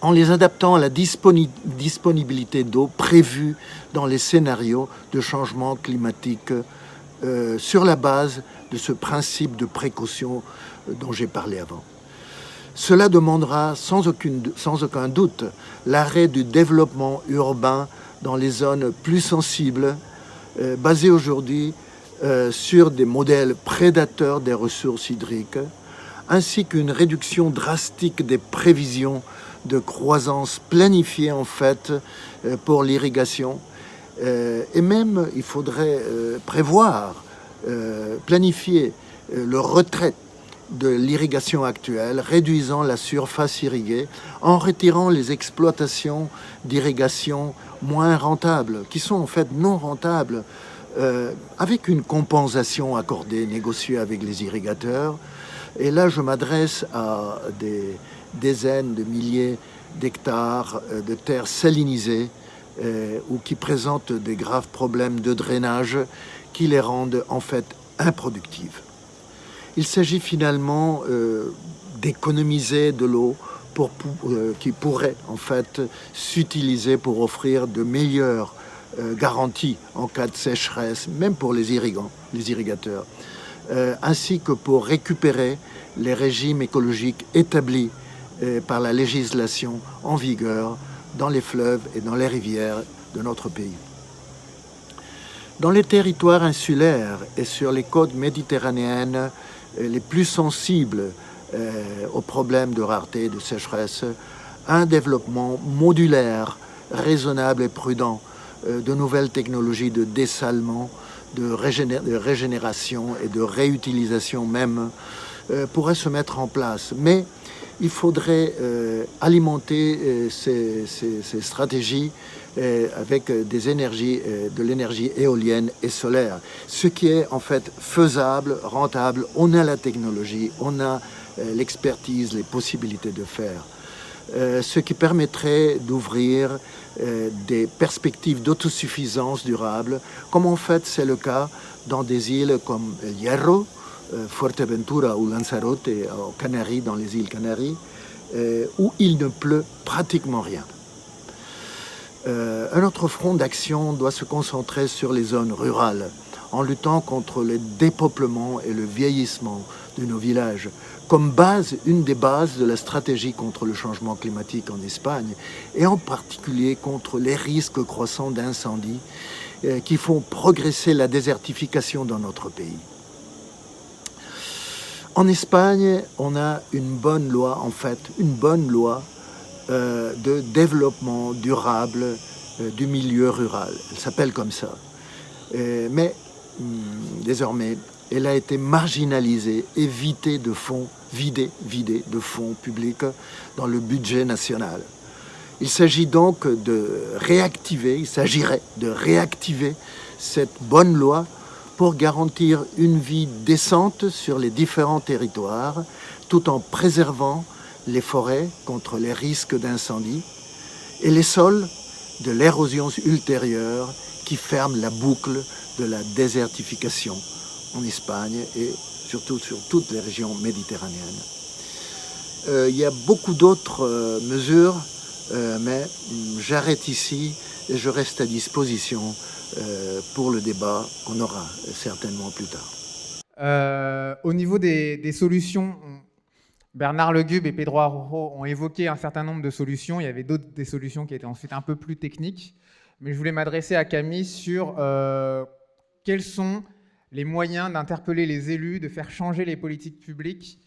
en les adaptant à la disponibilité d'eau prévue dans les scénarios de changement climatique sur la base de ce principe de précaution dont j'ai parlé avant. Cela demandera sans aucun doute l'arrêt du développement urbain dans les zones plus sensibles, basées aujourd'hui sur des modèles prédateurs des ressources hydriques, ainsi qu'une réduction drastique des prévisions de croissance planifiées en fait pour l'irrigation. Et même, il faudrait planifier le retrait de l'irrigation actuelle, réduisant la surface irriguée, en retirant les exploitations d'irrigation moins rentables, qui sont en fait non rentables, avec une compensation accordée, négociée avec les irrigateurs. Et là, je m'adresse à des dizaines de milliers d'hectares de terres salinisées ou qui présentent des graves problèmes de drainage qui les rendent en fait improductives. Il s'agit finalement d'économiser de l'eau qui pourrait en fait s'utiliser pour offrir de meilleures garanties en cas de sécheresse, même pour les irrigateurs, ainsi que pour récupérer les régimes écologiques établis par la législation en vigueur dans les fleuves et dans les rivières de notre pays. Dans les territoires insulaires et sur les côtes méditerranéennes les plus sensibles aux problèmes de rareté, de sécheresse, un développement modulaire, raisonnable et prudent de nouvelles technologies de dessalement, de régénération et de réutilisation même pourrait se mettre en place. Mais il faudrait alimenter ces stratégies avec des énergies, de l'énergie éolienne et solaire, ce qui est en fait faisable, rentable. On a la technologie, on a l'expertise, les possibilités de faire, ce qui permettrait d'ouvrir des perspectives d'autosuffisance durable, comme en fait c'est le cas dans des îles comme El Hierro, Fuerteventura ou Lanzarote, aux Canaries, dans les îles Canaries, où il ne pleut pratiquement rien. Un autre front d'action doit se concentrer sur les zones rurales, en luttant contre le dépeuplement et le vieillissement de nos villages, comme base, une des bases de la stratégie contre le changement climatique en Espagne, et en particulier contre les risques croissants d'incendies qui font progresser la désertification dans notre pays. En Espagne, on a une bonne loi, en fait, une bonne loi de développement durable du milieu rural. Elle s'appelle comme ça. Mais désormais, elle a été marginalisée et vidée de fonds publics dans le budget national. Il s'agit donc il s'agirait de réactiver cette bonne loi pour garantir une vie décente sur les différents territoires, tout en préservant les forêts contre les risques d'incendie et les sols de l'érosion ultérieure qui ferme la boucle de la désertification en Espagne et surtout sur toutes les régions méditerranéennes. Il y a beaucoup d'autres mesures, mais j'arrête ici et je reste à disposition pour le débat qu'on aura certainement plus tard. Au niveau des solutions, Bernard Legube et Pedro Araujo ont évoqué un certain nombre de solutions. Il y avait des solutions qui étaient ensuite un peu plus techniques. Mais je voulais m'adresser à Camille sur quels sont les moyens d'interpeller les élus, de faire changer les politiques publiques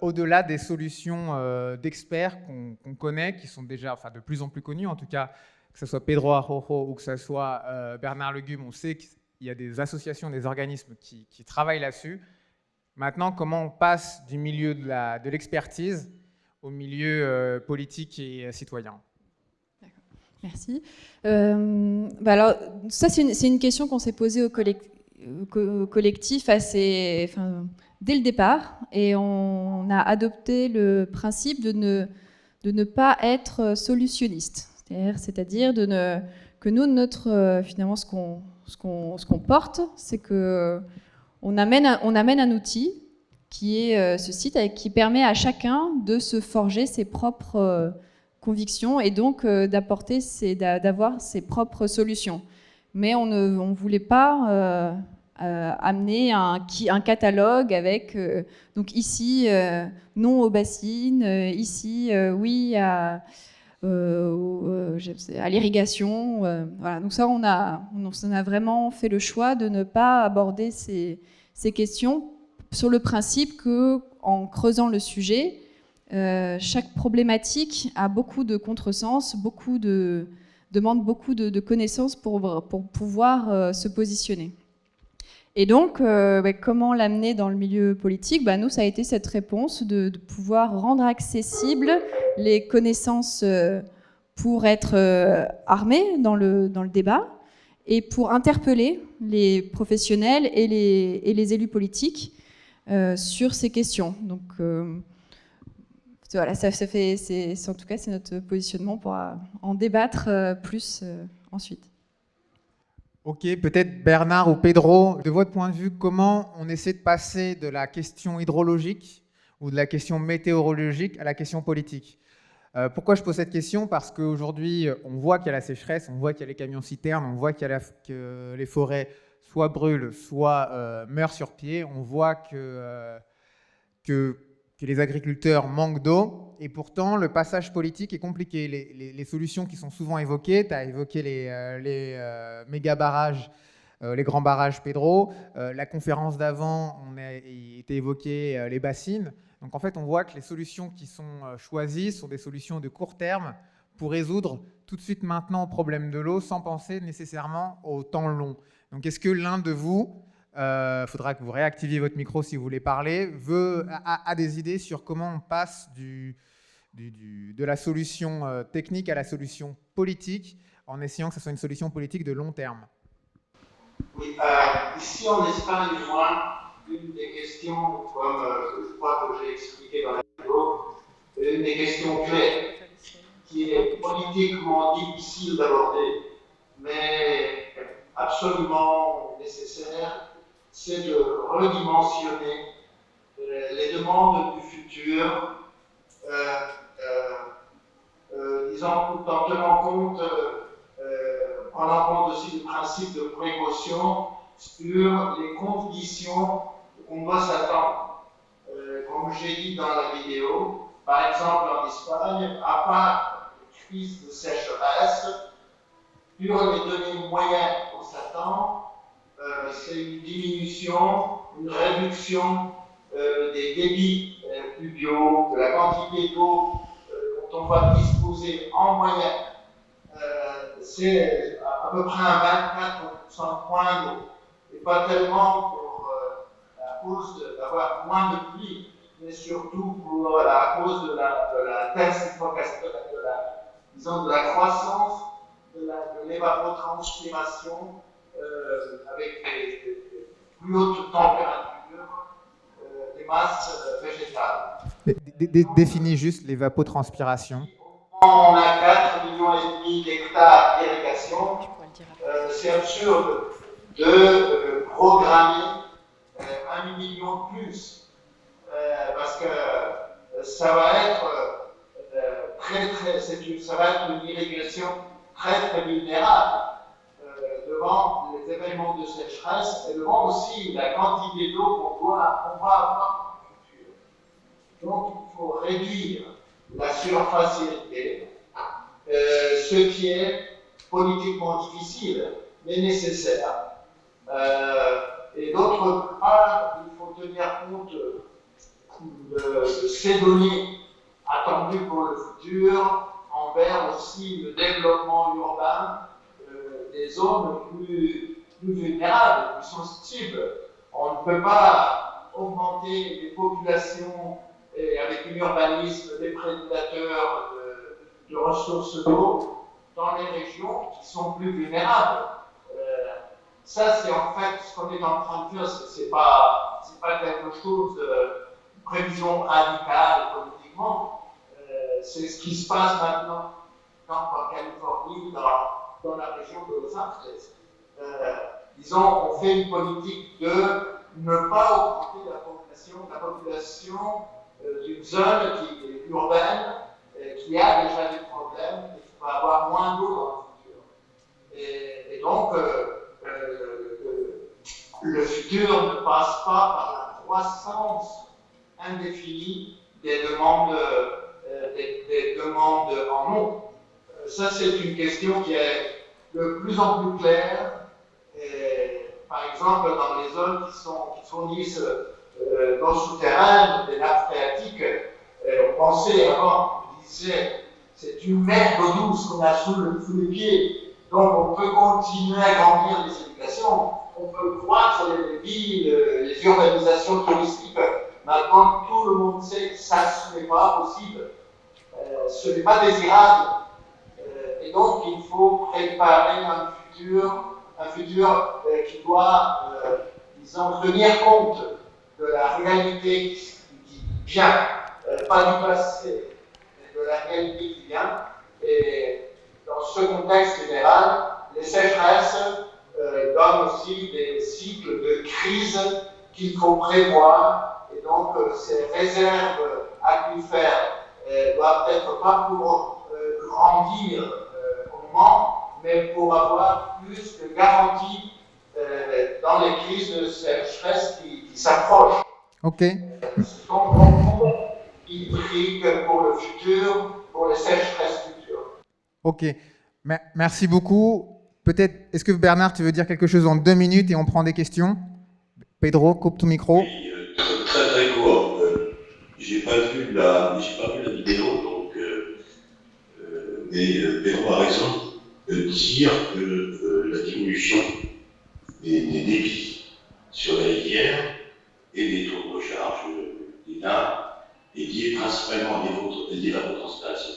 au-delà des solutions d'experts qu'on connaît, qui sont déjà de plus en plus connues, en tout cas, que ce soit Pedro Araujo ou que ce soit Bernard Legube, on sait qu'il y a des associations, des organismes qui travaillent là-dessus. Maintenant, comment on passe du milieu de l'expertise au milieu politique et citoyen? Merci. Alors, ça, c'est une question qu'on s'est posée au collectif dès le départ, et on a adopté le principe de ne pas être solutionniste. C'est-à-dire que nous, finalement, ce qu'on porte, c'est qu'on amène un outil qui est ce site, qui permet à chacun de se forger ses propres convictions et donc d'avoir ses propres solutions. Mais on ne voulait pas amener un catalogue avec donc ici non aux bassines, ici oui à l'irrigation. Voilà. Donc ça, on a vraiment fait le choix de ne pas aborder ces questions sur le principe qu'en creusant le sujet, chaque problématique a beaucoup de contresens, demande beaucoup de connaissances pour pouvoir se positionner. Et donc, comment l'amener dans le milieu politique ? Nous, ça a été cette réponse de pouvoir rendre accessibles les connaissances pour être armés dans le débat et pour interpeller les professionnels et les élus politiques sur ces questions. Donc, voilà, en tout cas, c'est notre positionnement pour en débattre plus ensuite. Ok, peut-être Bernard ou Pedro, de votre point de vue, comment on essaie de passer de la question hydrologique ou de la question météorologique à la question politique? Pourquoi je pose cette question? Parce qu'aujourd'hui, on voit qu'il y a la sécheresse, on voit qu'il y a les camions-citernes, on voit que les forêts soit brûlent, soit meurent sur pied, on voit que les agriculteurs manquent d'eau, et pourtant le passage politique est compliqué. Les solutions qui sont souvent évoquées, tu as évoqué les méga-barrages, les grands barrages, Pedro, la conférence d'avant, il était évoqué les bassines, Donc en fait, on voit que les solutions qui sont choisies sont des solutions de court terme pour résoudre tout de suite maintenant le problème de l'eau sans penser nécessairement au temps long. Donc est-ce que l'un de vous, faudra que vous réactiviez votre micro si vous voulez parler, a des idées sur comment on passe de la solution technique à la solution politique en essayant que ce soit une solution politique de long terme? Oui, ici en Espagne, moi, une des questions, comme je crois que j'ai expliqué dans la vidéo, une des questions clés qui est politiquement difficile d'aborder, mais absolument nécessaire, c'est de redimensionner les demandes du futur, disons, tout en tenant compte, prenant compte aussi du principe de précaution sur les conditions qu'on doit s'attendre. Comme j'ai dit dans la vidéo, par exemple en Espagne, à part une crise de sécheresse, sur les données moyennes qu'on s'attend, c'est une diminution, une réduction des débits pluviaux, de la quantité d'eau dont on va disposer en moyenne. C'est à peu près un 24% de moins d'eau. Et pas tellement à cause d'avoir moins de pluie, mais surtout à cause de la densification, disons, de la croissance de l'évapotranspiration avec des plus hautes températures des masses végétales. Définis juste l'évapotranspiration. On a 4,5 millions d'hectares d'irrigation. C'est absurde de programmer 1 million de plus, parce que ça va être ça va être une irrigation très vulnérable devant les événements de sécheresse et devant aussi la quantité d'eau qu'on va avoir dans le futur. Donc il faut réduire la surface irriguée, ce qui est politiquement difficile mais nécessaire. Et d'autre part, il faut tenir compte de ces données attendues pour le futur, envers aussi le développement urbain des zones plus vulnérables, plus sensibles. On ne peut pas augmenter les populations avec un urbanisme déprédateur de ressources d'eau dans les régions qui sont plus vulnérables. Ça, c'est en fait ce qu'on est en train de faire. C'est pas quelque chose de prévision radicale politiquement. C'est ce qui se passe maintenant en Californie, dans la région de Los Angeles. Disons, on fait une politique de ne pas augmenter la population d'une zone qui est urbaine, qui a déjà des problèmes et qui va avoir moins d'eau dans le futur. Et donc, le futur ne passe pas par la croissance indéfinie des demandes en eau. Ça, c'est une question qui est de plus en plus claire. Et, par exemple, dans les zones qui fournissent d'eau souterraine, des nappes phréatiques, on pensait avant, on disait, c'est une mer d'eau douce qu'on a sous les pieds. Donc, on peut continuer à grandir les éducations, on peut croître les villes, les urbanisations touristiques. Maintenant, tout le monde sait que ça, ce n'est pas possible. Ce n'est pas désirable. Et donc, il faut préparer un futur qui doit, disons, tenir compte de la réalité qui vient, pas du passé, mais de la réalité qui vient. Et dans ce contexte général, les sécheresses donnent aussi des cycles de crise qu'il faut prévoir. Et donc, ces réserves aquifères doivent être pas pour grandir au moment, mais pour avoir plus de garanties dans les crises de sécheresse qui s'approchent. Ok. Donc, hydrique pour le futur, pour les sécheresses futures. Ok. Merci beaucoup. Peut-être, est-ce que Bernard, tu veux dire quelque chose en 2 minutes et on prend des questions? Pedro, coupe ton micro. Oui, très très court. j'ai pas vu la vidéo, donc, mais Pedro a raison de dire que la diminution des débits sur la rivière et des taux de recharge des nappes est liée principalement à l'évapotranspiration.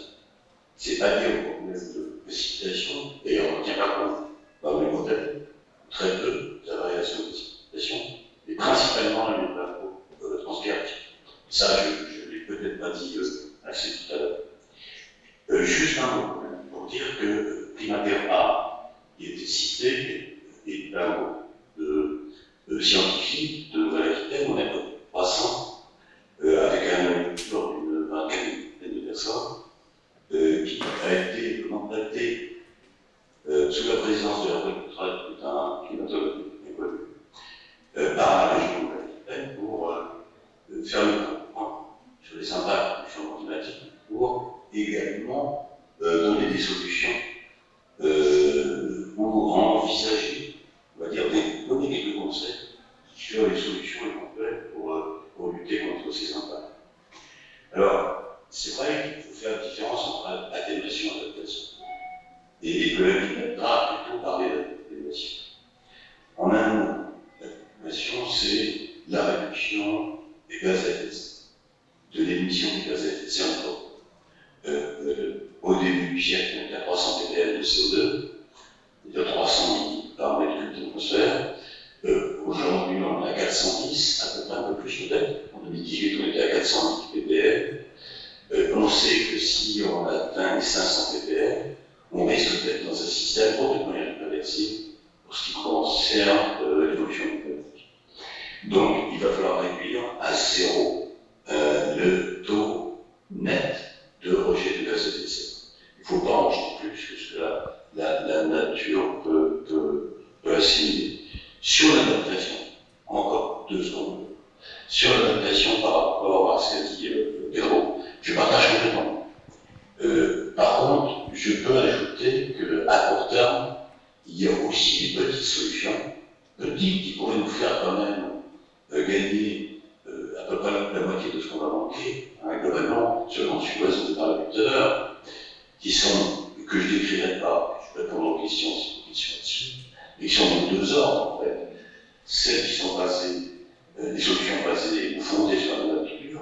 C'est pas lié au problème de précipitation, d'ailleurs on ne tient pas compte par les modèles, très peu de la variation de précipitation, mais principalement à l'évapotranspiration. Ça, je ne l'ai peut-être pas dit assez tout à l'heure. Juste un mot pour dire que Primavera, qui était cité, est un mot de scientifique de Nouvelle-Aquitaine, on est à peu près 300, avec un lecture d'une vingtaine de personnes, qui a été mandaté sous la présidence de la retraite d'un climatologue école par la région de Nouvelle-Aquitaine pour faire le point sur les impacts du changement climatique pour également donner des solutions ou envisager, on va dire, donner quelques conseils sur les solutions éventuelles pour lutter contre ces impacts. Alors, c'est vrai qu'il faut faire la différence entre atténuation et adaptation. Et que la vie va plutôt parler d'atténuation. En un mot, l'atténuation, c'est la réduction des gaz à effet de serre, de l'émission des gaz à effet de serre au début du siècle, on était à 300 ppm de CO2, c'est-à-dire 300 litres par mètre cube d'atmosphère. Aujourd'hui, on est à 410, à peu près un peu plus peut-être. En 2018, on était à 410 ppm. On sait que si on atteint les 500 ppm, on risque d'être dans un système complètement irréversible pour ce qui concerne l'évolution climatique. Donc, il va falloir réduire à zéro le taux net de rejet de gaz à effet de serre. Il ne faut pas en rejeter plus que ce que la nature peut assimiler. Sur l'adaptation, encore 2 secondes, sur l'adaptation par rapport à ce qu'a dit Pedro, je partage complètement. Par contre, je peux ajouter qu'à court terme, il y a aussi des petites solutions, petites qui pourraient nous faire quand même gagner à peu près la moitié de ce qu'on va manquer, hein, globalement, sur le Grand Sud-Ouest, on parlait tout à l'heure, qui sont, que je ne décrirai pas, je répondrai aux questions si vous questions là-dessus, mais qui sont de 2 ordres en fait. Celles qui sont basées, des solutions basées ou fondées sur la nature,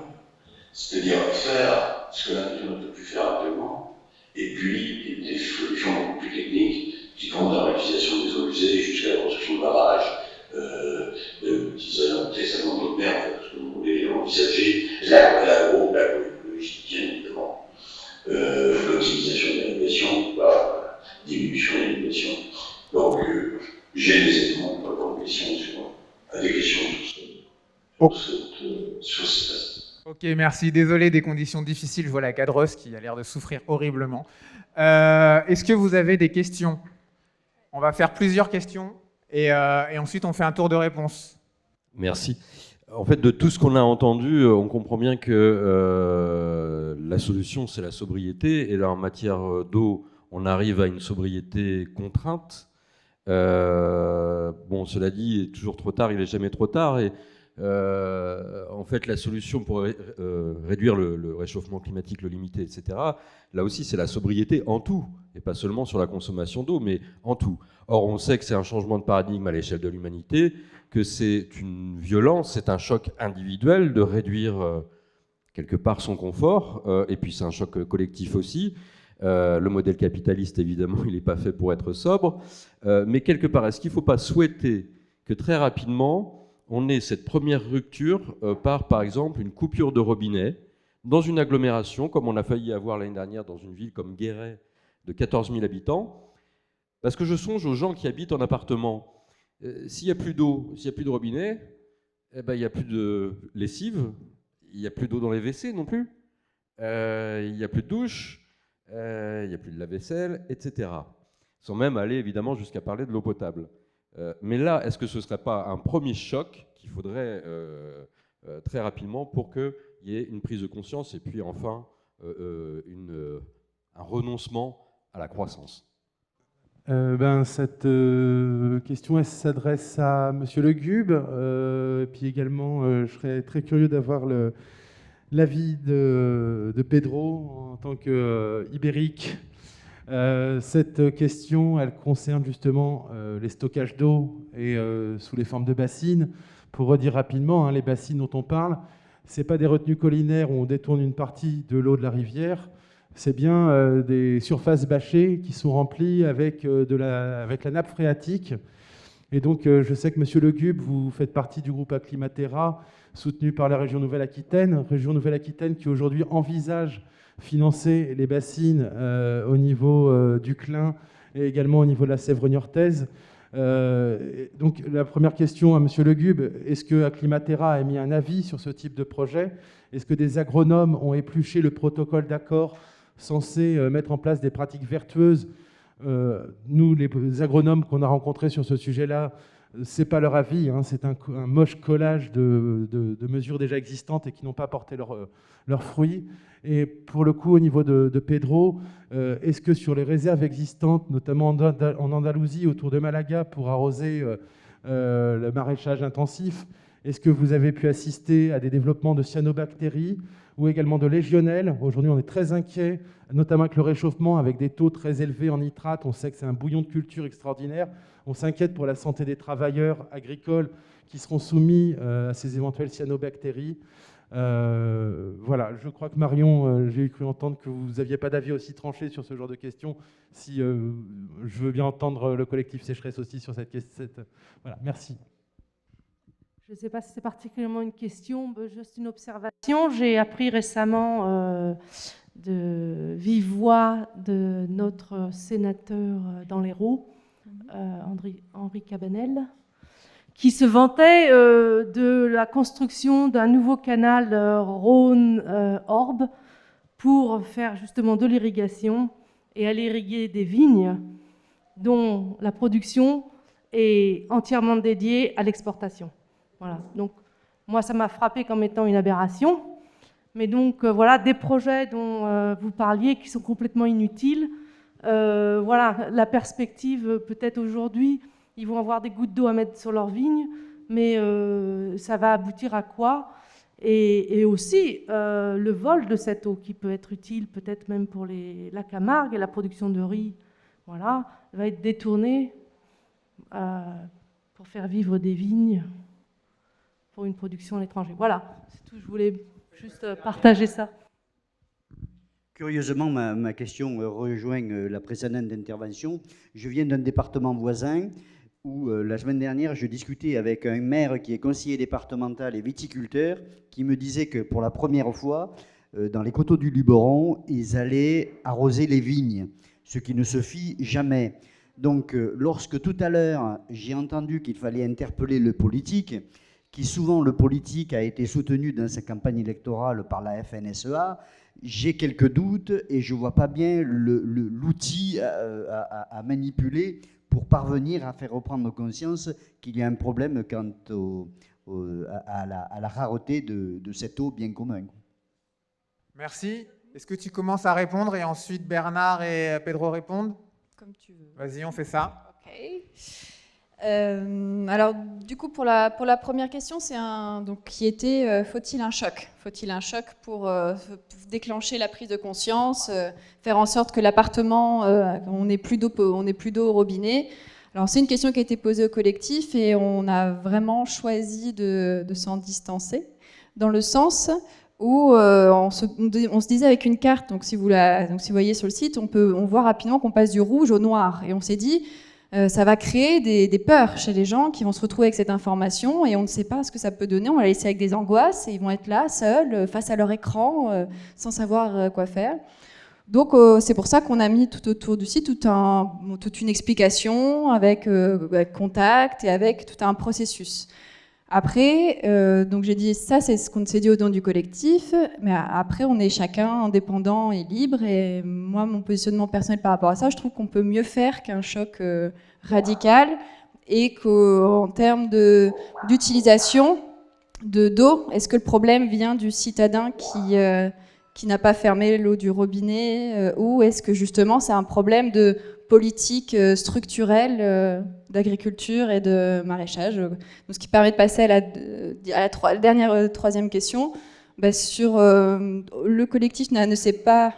c'est-à-dire faire ce que la nature ne peut plus faire actuellement, et puis des solutions beaucoup plus techniques qui vont de la réutilisation des eaux usées jusqu'à la construction de barrages, l'utilisation d'eau de mer, tout ce que vous voulez envisager, l'agroécologie, bien évidemment, l'optimisation de l'irrigation, la diminution de l'irrigation. Donc, j'ai des éléments pour des questions sur cet aspect. Ok, merci. Désolé des conditions difficiles. Je vois la cadreuse qui a l'air de souffrir horriblement. Est-ce que vous avez des questions? On va faire plusieurs questions et ensuite on fait un tour de réponse. Merci. En fait, de tout ce qu'on a entendu, on comprend bien que la solution, c'est la sobriété. Et là, en matière d'eau, on arrive à une sobriété contrainte. Bon, cela dit, toujours trop tard, il n'est jamais trop tard. Et en fait, la solution pour réduire le réchauffement climatique, le limiter, etc., là aussi, c'est la sobriété en tout, et pas seulement sur la consommation d'eau, mais en tout. Or, on sait que c'est un changement de paradigme à l'échelle de l'humanité, que c'est une violence, c'est un choc individuel de réduire quelque part son confort, et puis c'est un choc collectif aussi. Le modèle capitaliste, évidemment, il n'est pas fait pour être sobre, mais quelque part, est-ce qu'il ne faut pas souhaiter que très rapidement, on ait cette première rupture par exemple, une coupure de robinet dans une agglomération, comme on a failli avoir l'année dernière dans une ville comme Guéret, de 14 000 habitants, parce que je songe aux gens qui habitent en appartement. S'il n'y a plus d'eau, s'il n'y a plus de robinet, eh ben, il n'y a plus de lessive, il n'y a plus d'eau dans les WC non plus, il n'y a plus de douche, il n'y a plus de lave-vaisselle, etc. Sans même aller évidemment jusqu'à parler de l'eau potable. Mais là, est-ce que ce ne serait pas un premier choc qu'il faudrait très rapidement pour qu'il y ait une prise de conscience et puis enfin un renoncement à la croissance? Cette question elle s'adresse à Monsieur Le Gube, et puis également je serais très curieux d'avoir l'avis de Pedro en tant qu'ibérique. Cette question, elle concerne justement les stockages d'eau et sous les formes de bassines. Pour redire rapidement, les bassines dont on parle, ce n'est pas des retenues collinaires où on détourne une partie de l'eau de la rivière, c'est bien des surfaces bâchées qui sont remplies avec la nappe phréatique. Et donc, je sais que, Monsieur Le Gube, vous faites partie du groupe Acclimatera, soutenu par la région Nouvelle-Aquitaine qui aujourd'hui envisage financer les bassines au niveau du Clin et également au niveau de la Sèvre niortaise. Donc, la première question à Monsieur Le Gube, est-ce que Acclimatera a émis un avis sur ce type de projet? Est-ce que des agronomes ont épluché le protocole d'accord censé mettre en place des pratiques vertueuses? Nous, les agronomes qu'on a rencontrés sur ce sujet-là, ce n'est pas leur avis, c'est un moche collage de mesures déjà existantes et qui n'ont pas porté leurs fruits. Et pour le coup, au niveau de Pedro, est-ce que sur les réserves existantes, notamment en Andalousie, autour de Malaga, pour arroser le maraîchage intensif, est-ce que vous avez pu assister à des développements de cyanobactéries ou également de légionnelles? Aujourd'hui, on est très inquiet, notamment avec le réchauffement, avec des taux très élevés en nitrate. On sait que c'est un bouillon de culture extraordinaire. On s'inquiète pour la santé des travailleurs agricoles qui seront soumis à ces éventuelles cyanobactéries. Voilà, je crois que Marion, j'ai cru entendre que vous n'aviez pas d'avis aussi tranché sur ce genre de questions. Si je veux bien entendre le collectif Sécheresse aussi sur cette question. Voilà, merci. Je ne sais pas si c'est particulièrement une question, juste une observation. J'ai appris récemment de vive voix de notre sénateur dans l'Hérault, Henri Cabanel, qui se vantait de la construction d'un nouveau canal Rhône-Orbe pour faire justement de l'irrigation et aller irriguer des vignes dont la production est entièrement dédiée à l'exportation. Voilà. Donc, moi, ça m'a frappé comme étant une aberration. Mais donc, voilà, des projets dont vous parliez qui sont complètement inutiles. Voilà, la perspective, peut-être aujourd'hui, ils vont avoir des gouttes d'eau à mettre sur leurs vignes, mais ça va aboutir à quoi? Et aussi, le vol de cette eau qui peut être utile, peut-être même pour la Camargue et la production de riz, voilà, va être détourné pour faire vivre des vignes pour une production à l'étranger. Voilà, c'est tout, je voulais juste partager ça. Curieusement, ma question rejoint la précédente intervention. Je viens d'un département voisin où la semaine dernière, je discutais avec un maire qui est conseiller départemental et viticulteur qui me disait que pour la première fois, dans les coteaux du Luberon, ils allaient arroser les vignes, ce qui ne se fit jamais. Donc, lorsque tout à l'heure, j'ai entendu qu'il fallait interpeller le politique, qui souvent le politique a été soutenu dans sa campagne électorale par la FNSEA, j'ai quelques doutes et je ne vois pas bien l'outil à manipuler pour parvenir à faire reprendre conscience qu'il y a un problème quant à la rareté de cette eau bien commune. Merci. Est-ce que tu commences à répondre et ensuite Bernard et Pedro répondent? Comme tu veux. Vas-y, on fait ça. Ok. Alors, du coup, pour la première question, c'est qui était faut-il un choc? Faut-il un choc pour déclencher la prise de conscience, faire en sorte que l'appartement, on n'ait plus d'eau au robinet? Alors, c'est une question qui a été posée au collectif et on a vraiment choisi de s'en distancer, dans le sens où on se disait avec une carte, donc si vous voyez sur le site, on voit rapidement qu'on passe du rouge au noir. Et on s'est dit, ça va créer des peurs chez les gens qui vont se retrouver avec cette information et on ne sait pas ce que ça peut donner. On va les laisser avec des angoisses et ils vont être là, seuls, face à leur écran, sans savoir quoi faire. Donc c'est pour ça qu'on a mis tout autour du site toute une explication avec contact et avec tout un processus. Après, donc j'ai dit ça, c'est ce qu'on s'est dit au nom du collectif, mais après on est chacun indépendant et libre, et moi mon positionnement personnel par rapport à ça, je trouve qu'on peut mieux faire qu'un choc radical, et qu'en termes d'utilisation d'eau, est-ce que le problème vient du citadin qui n'a pas fermé l'eau du robinet, ou est-ce que justement c'est un problème de politique structurelle d'agriculture et de maraîchage? Donc, ce qui permet de passer à la troisième question. le collectif ne sait pas...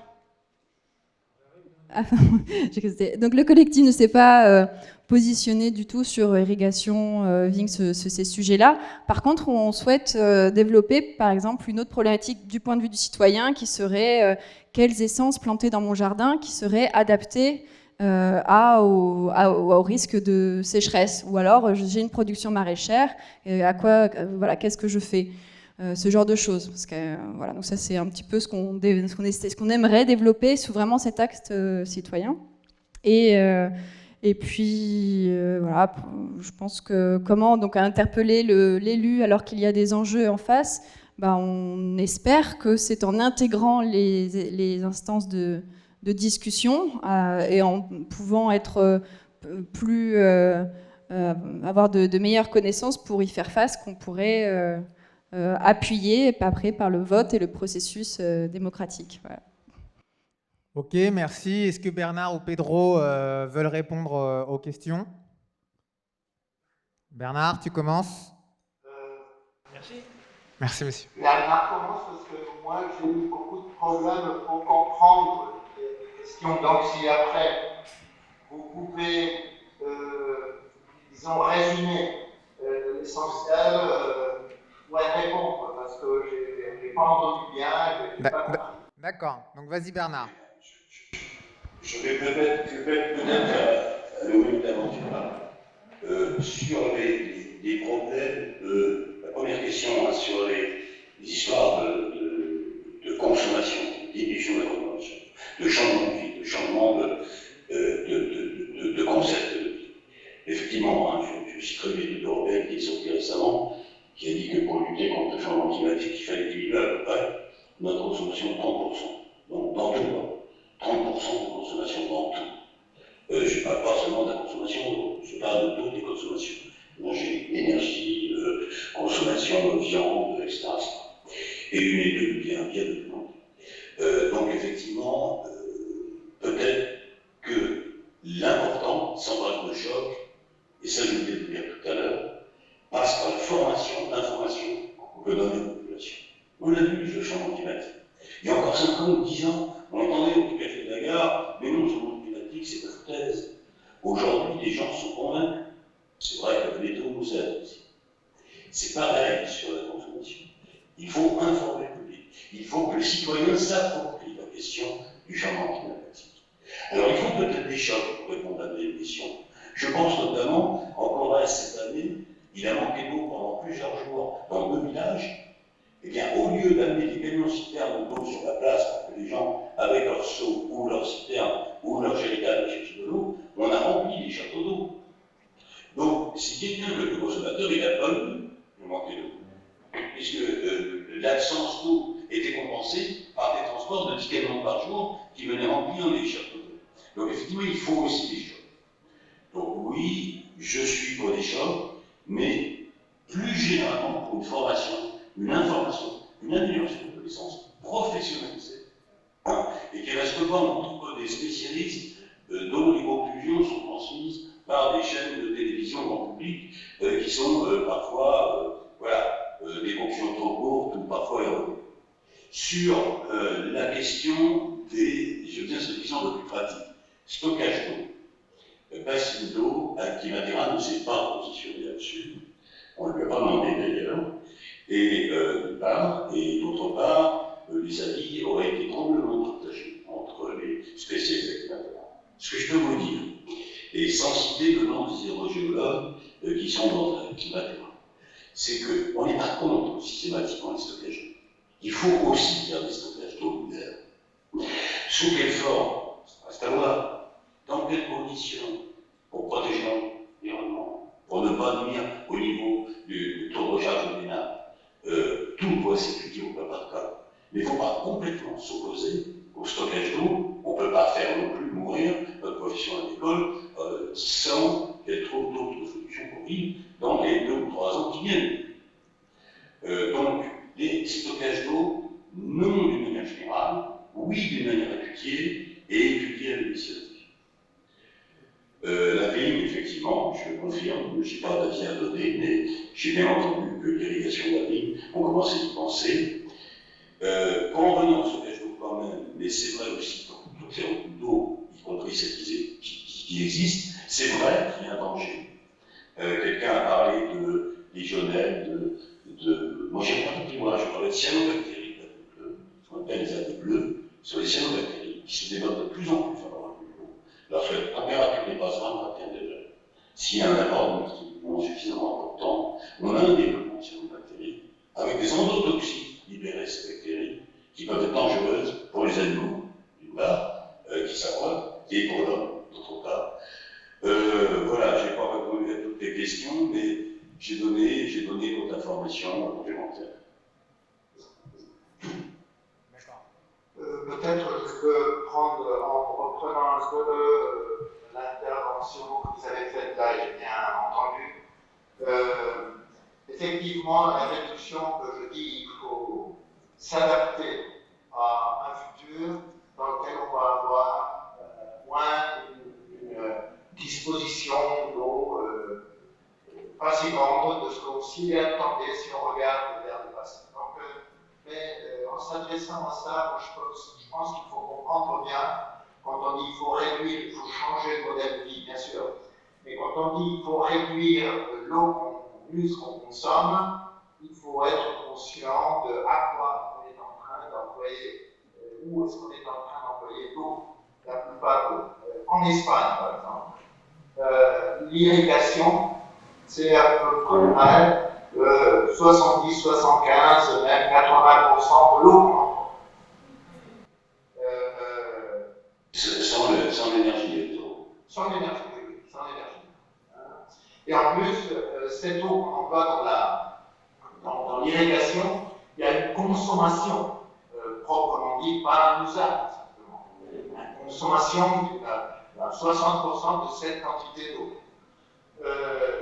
Donc le collectif ne s'est pas positionné du tout sur irrigation, vigne, ces sujets-là. Par contre, on souhaite développer, par exemple, une autre problématique du point de vue du citoyen, qui serait quelles essences planter dans mon jardin qui seraient adaptées au risque de sécheresse. Ou alors, j'ai une production maraîchère, qu'est-ce que je fais ? Ce genre de choses. Parce que, voilà, donc ça, c'est un petit peu ce qu'on aimerait développer sous vraiment cet acte citoyen. Et puis, voilà, je pense que comment donc interpeller l'élu alors qu'il y a des enjeux en face, on espère que c'est en intégrant les instances de discussion et en pouvant être plus avoir de meilleures connaissances pour y faire face qu'on pourrait appuyé après par le vote et le processus démocratique. Voilà. Ok, merci. Est-ce que Bernard ou Pedro veulent répondre aux questions? Bernard, tu commences. Merci. Merci, monsieur. Bernard commence parce que moi, j'ai eu beaucoup de problèmes pour comprendre les questions. Donc, si après, vous pouvez, disons, résumer l'essentiel, répondre parce que j'ai pas entendu bien. D'accord. Donc vas-y Bernard. Je vais peut-être aller au même d'aventure sur les problèmes la première question sur les histoires de consommation, diminution de la consommation, de changement de vie, de changement de concept de vie. Effectivement, je citerai l'étude européenne qui est sortie récemment, qui a dit que pour lutter contre le changement climatique, il fallait diminuer à peu près notre consommation de 30%. Donc dans tout, 30% de consommation dans tout. Je ne parle pas seulement de la consommation d'eau, je parle de toutes les consommations. Manger, énergie, consommation de viande, etc. Et une étude bien documentée. Donc effectivement, peut-être que l'important, sans parler de choc, et ça je vais le dire tout à l'heure, passe par la formation, l'information que donne la population. On l'a vu, le changement climatique. Il y a encore 5 ans ou 10 ans, on entendait au café de la gare, mais non, le changement climatique, c'est la foutaise. Aujourd'hui, les gens sont convaincus. C'est vrai que le métaux nous aide aussi. C'est pareil sur la consommation. Il faut informer le public. Il faut que le citoyen s'approprie la question du changement climatique. Alors, il faut peut-être des chocs pour répondre à des questions. Je pense notamment, en Corrèze cette année, il a manqué d'eau pendant plusieurs jours dans 2 villages. Eh bien, au lieu d'amener des camions-citernes d'eau sur la place pour que les gens, avec leur seau ou leur citerne ou leur jerrycan cherchent de l'eau, on a rempli les châteaux d'eau. Donc, si quelqu'un, le consommateur, il n'a pas eu de manquer d'eau, puisque l'absence d'eau était compensée par des transports de 10 camions par jour qui venaient remplir les châteaux d'eau. Donc, effectivement, il faut aussi des chocs. Donc, oui, je suis pour des chocs, mais plus généralement pour une formation, une information, une amélioration de connaissances professionnalisées, et qui ne reste pas entre des spécialistes dont les conclusions sont transmises par des chaînes de télévision grand public qui sont parfois des conclusions trop courtes ou parfois erronées. Sur la question je viens sur la question de plus pratique, stockage d'eau. Bassine d'eau, Activatera ne s'est pas positionné là-dessus, on ne lui a pas demandé d'ailleurs, et d'une part, et d'autre part, les avis auraient été complètement partagés entre les spécialistes d'Activatera. Ce que je peux vous dire, et sans citer le nom des hydrogéologues qui sont dans Activatera, c'est qu'on n'est pas contre systématiquement les stockages d'eau. Il faut aussi faire des stockages d'eau l'hiver. Sous quelle forme? Reste à voir. Dans quelles conditions? Pour protéger l'environnement, pour ne pas nuire au niveau du taux de recharge des nappes. Tout doit s'étudier au cas par cas. Mais il ne faut pas complètement s'opposer au stockage d'eau. On ne peut pas faire non plus mourir notre profession agricole sans qu'elle trouve d'autres solutions pour vivre dans les 2 ou 3 ans qui viennent. Donc, les stockages d'eau, non d'une manière générale, oui d'une manière étudiée et étudiée à l'initiative. La vigne, effectivement, je confirme, je n'ai pas d'avis à donner, mais j'ai bien entendu que l'irrigation de la vigne, on commence à y penser. Pour en venir au stockage d'eau quand même, mais c'est vrai aussi pour toutes les routes d'eau, y compris celles qui existent, c'est vrai qu'il y a un danger. Quelqu'un a parlé de légionnelle, moi j'ai pas compris, moi je parlais de cyanobactéries, ce qu'on appelle les algues bleues, sur les cyanobactéries qui se développent de plus en plus favorablement. Lorsque la température dépasse 21 degrés, s'il y a un apport suffisamment important, on a un développement de cyanobactéries avec des endotoxines libérées ces bactéries qui peuvent être dangereuses pour les animaux, d'une part, qui s'accroîtent, et pour l'homme, d'autre part. Voilà, je n'ai pas répondu à toutes les questions, mais j'ai donné d'autres informations complémentaires. Peut-être que je peux prendre, en reprenant un peu l'intervention que vous avez faite là, j'ai bien entendu. Effectivement, la réduction que je dis, il faut s'adapter à un futur dans lequel on va avoir moins une disposition d'eau pas si grande de ce qu'on s'y attendait si on regarde vers le passé. Donc, en s'adressant à ça, moi, je pense qu'il faut comprendre bien, quand on dit qu'il faut réduire, il faut changer de modèle de vie, bien sûr, mais quand on dit qu'il faut réduire l'eau qu'on use, qu'on consomme, il faut être conscient de à quoi on est en train d'employer, où est-ce qu'on est en train d'employer l'eau, la plupart de l'eau. En Espagne, par exemple, l'irrigation, c'est à peu près 70, 75, même 80% de l'eau qu'on emploie. Sans l'énergie électrique. Sans l'énergie, oui, sans l'énergie. Et en plus, cette eau qu'on emploie dans l'irrigation, il y a une consommation, proprement dit, pas un usage, simplement. Une consommation de 60% de cette quantité d'eau.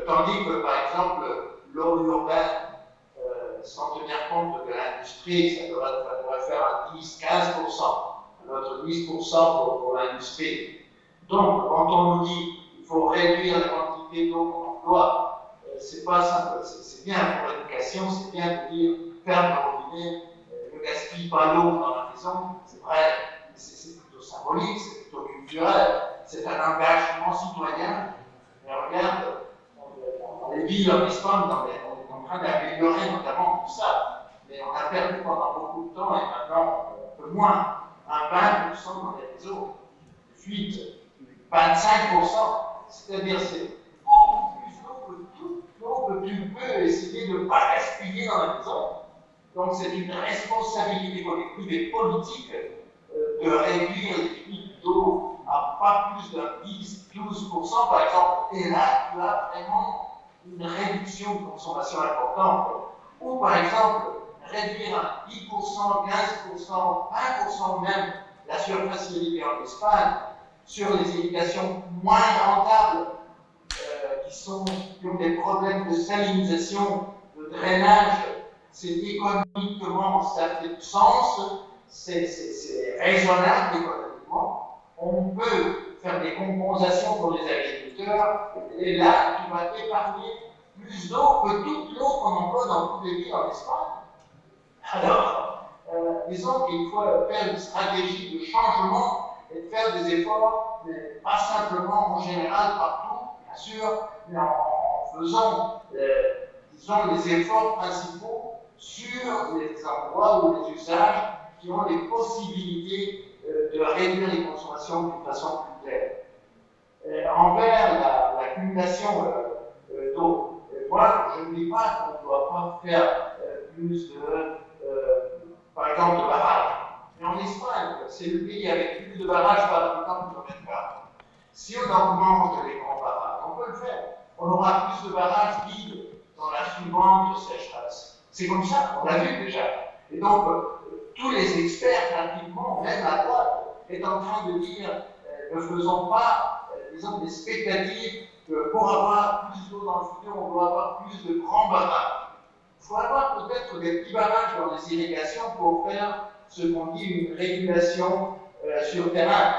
Tandis que, par exemple, l'eau urbaine, sans tenir compte de l'industrie, ça devrait faire un 10-15%, un autre 10% pour l'industrie. Donc, quand on nous dit qu'il faut réduire la quantité d'eau qu'on emploie, c'est pas simple, c'est bien pour l'éducation, c'est bien de dire ferme le robinet, ne gaspille pas l'eau dans la maison, c'est vrai, mais c'est plutôt symbolique, c'est plutôt culturel, c'est un engagement citoyen. Mais regarde, dans les villes en Espagne, on est en train d'améliorer notamment tout ça. Mais on a perdu pendant beaucoup de temps et maintenant un peu moins. Un 20% dans les réseaux de fuite, 25%. C'est-à-dire c'est beaucoup plus d'eau que toute l'eau que tu peux essayer de ne pas gaspiller dans la maison. Donc c'est une responsabilité collective et politique de réduire les fuites d'eau à pas plus de 10-12% par exemple, et là, tu as vraiment une réduction de consommation importante. Ou par exemple, réduire à 10%, 15%, 20% même la surface irriguée en Espagne sur les irrigations moins rentables qui ont des problèmes de salinisation, de drainage. C'est économiquement, ça fait du sens, c'est raisonnable économiquement. On peut faire des compensations pour les agriculteurs, et là, tu vas épargner plus d'eau que toute l'eau qu'on emploie dans toutes les villes en Espagne. Alors, disons qu'il faut faire une stratégie de changement et de faire des efforts, mais pas simplement en général partout, bien sûr, mais en faisant, disons, les efforts principaux sur les endroits ou les usages qui ont les possibilités de réduire les consommations d'une façon plus claire. Envers l'accumulation d'eau, moi je ne dis pas qu'on ne doit pas faire plus par exemple, de barrages. Mais en Espagne, c'est le pays avec plus de barrages par habitant de kilomètre carré. Si on augmente les grands barrages, on peut le faire. On aura plus de barrages vides dans la suivante sécheresse. C'est comme ça, on l'a vu déjà. Et donc, tous les experts, pratiquement, même à droite, est en train de dire ne faisons pas, disons, des spectatives que pour avoir plus d'eau dans le futur, on doit avoir plus de grands barrages. Il faut avoir peut-être des petits barrages dans les irrigations pour faire ce qu'on dit une régulation sur le terrain,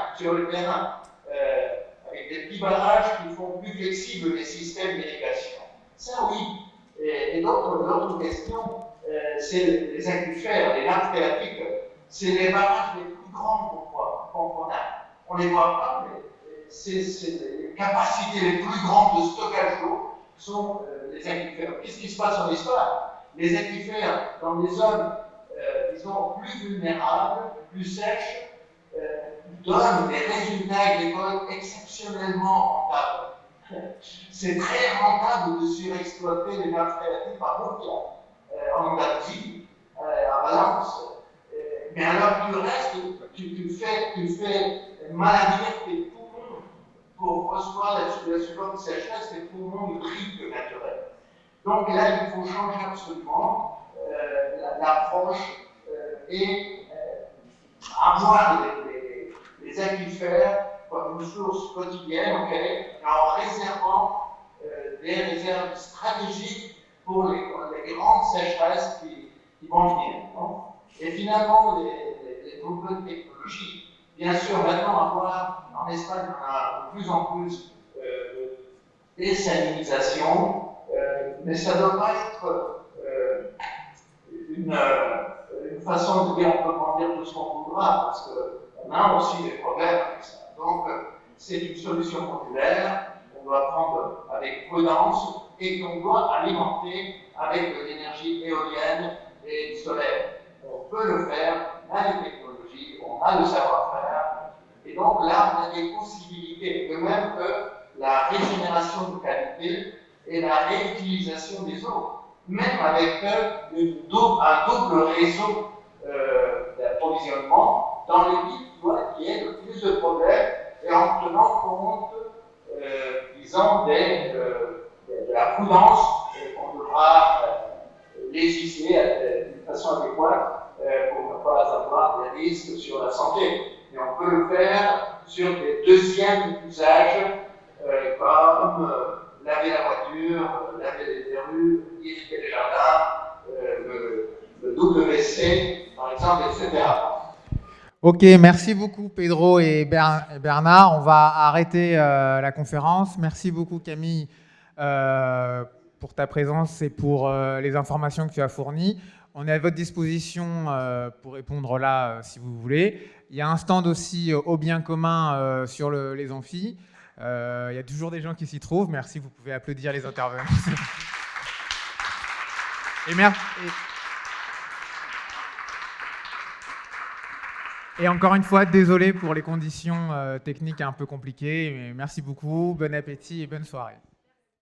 avec des petits barrages qui font plus flexibles les systèmes d'irrigation. Ça, oui. Et donc, l'autre question, c'est les aquifères, les nappes phréatiques, c'est les barrages les plus grands qu'on a. On ne les voit pas, mais c'est les capacités les plus grandes de stockage d'eau sont les aquifères. Qu'est-ce qui se passe en histoire? Les aquifères, dans des zones, disons, plus vulnérables, plus sèches, donnent des résultats agricoles exceptionnellement rentables. C'est très rentable de surexploiter les nappes phréatiques par contre en Andalousie, à Valence. Mais alors du reste, tu fais maladie tout le monde pour recevoir la suivante sécheresse et tout le monde brille naturel. Donc là, il faut changer absolument l'approche et avoir les aquifères comme une source quotidienne, en réservant des réserves stratégiques pour les grandes sécheresses qui vont venir. Non? Et finalement, les nouvelles technologies, bien sûr, maintenant, en Espagne, on a de plus en plus de désalinisation, mais ça ne doit pas être une façon de dire on peut prendre tout ce qu'on voudra, parce qu'on a aussi des problèmes avec ça. Donc, c'est une solution populaire qu'on doit prendre avec prudence et qu'on doit alimenter avec de l'énergie éolienne et du solaire. On peut le faire, on a les technologies, on a le savoir-faire, et donc là, on a des possibilités, de même que la régénération de qualité et la réutilisation des eaux, même avec un double réseau d'approvisionnement dans les villes qui est le plus de problèmes, et en tenant compte, disons, de la prudence qu'on devra législer d'une façon adéquate pour ne pas avoir des risques sur la santé. Mais on peut le faire sur des deuxièmes usages comme laver la voiture, laver les rues, irriguer les jardins, le WC, par exemple, etc. Ok, merci beaucoup Pedro et Bernard. On va arrêter la conférence. Merci beaucoup Camille pour ta présence et pour les informations que tu as fournies. On est à votre disposition pour répondre là si vous voulez. Il y a un stand aussi au bien commun sur les amphis. Il y a toujours des gens qui s'y trouvent. Merci, vous pouvez applaudir les intervenants. Et merci. Et encore une fois, désolé pour les conditions techniques un peu compliquées. Mais merci beaucoup, bon appétit et bonne soirée.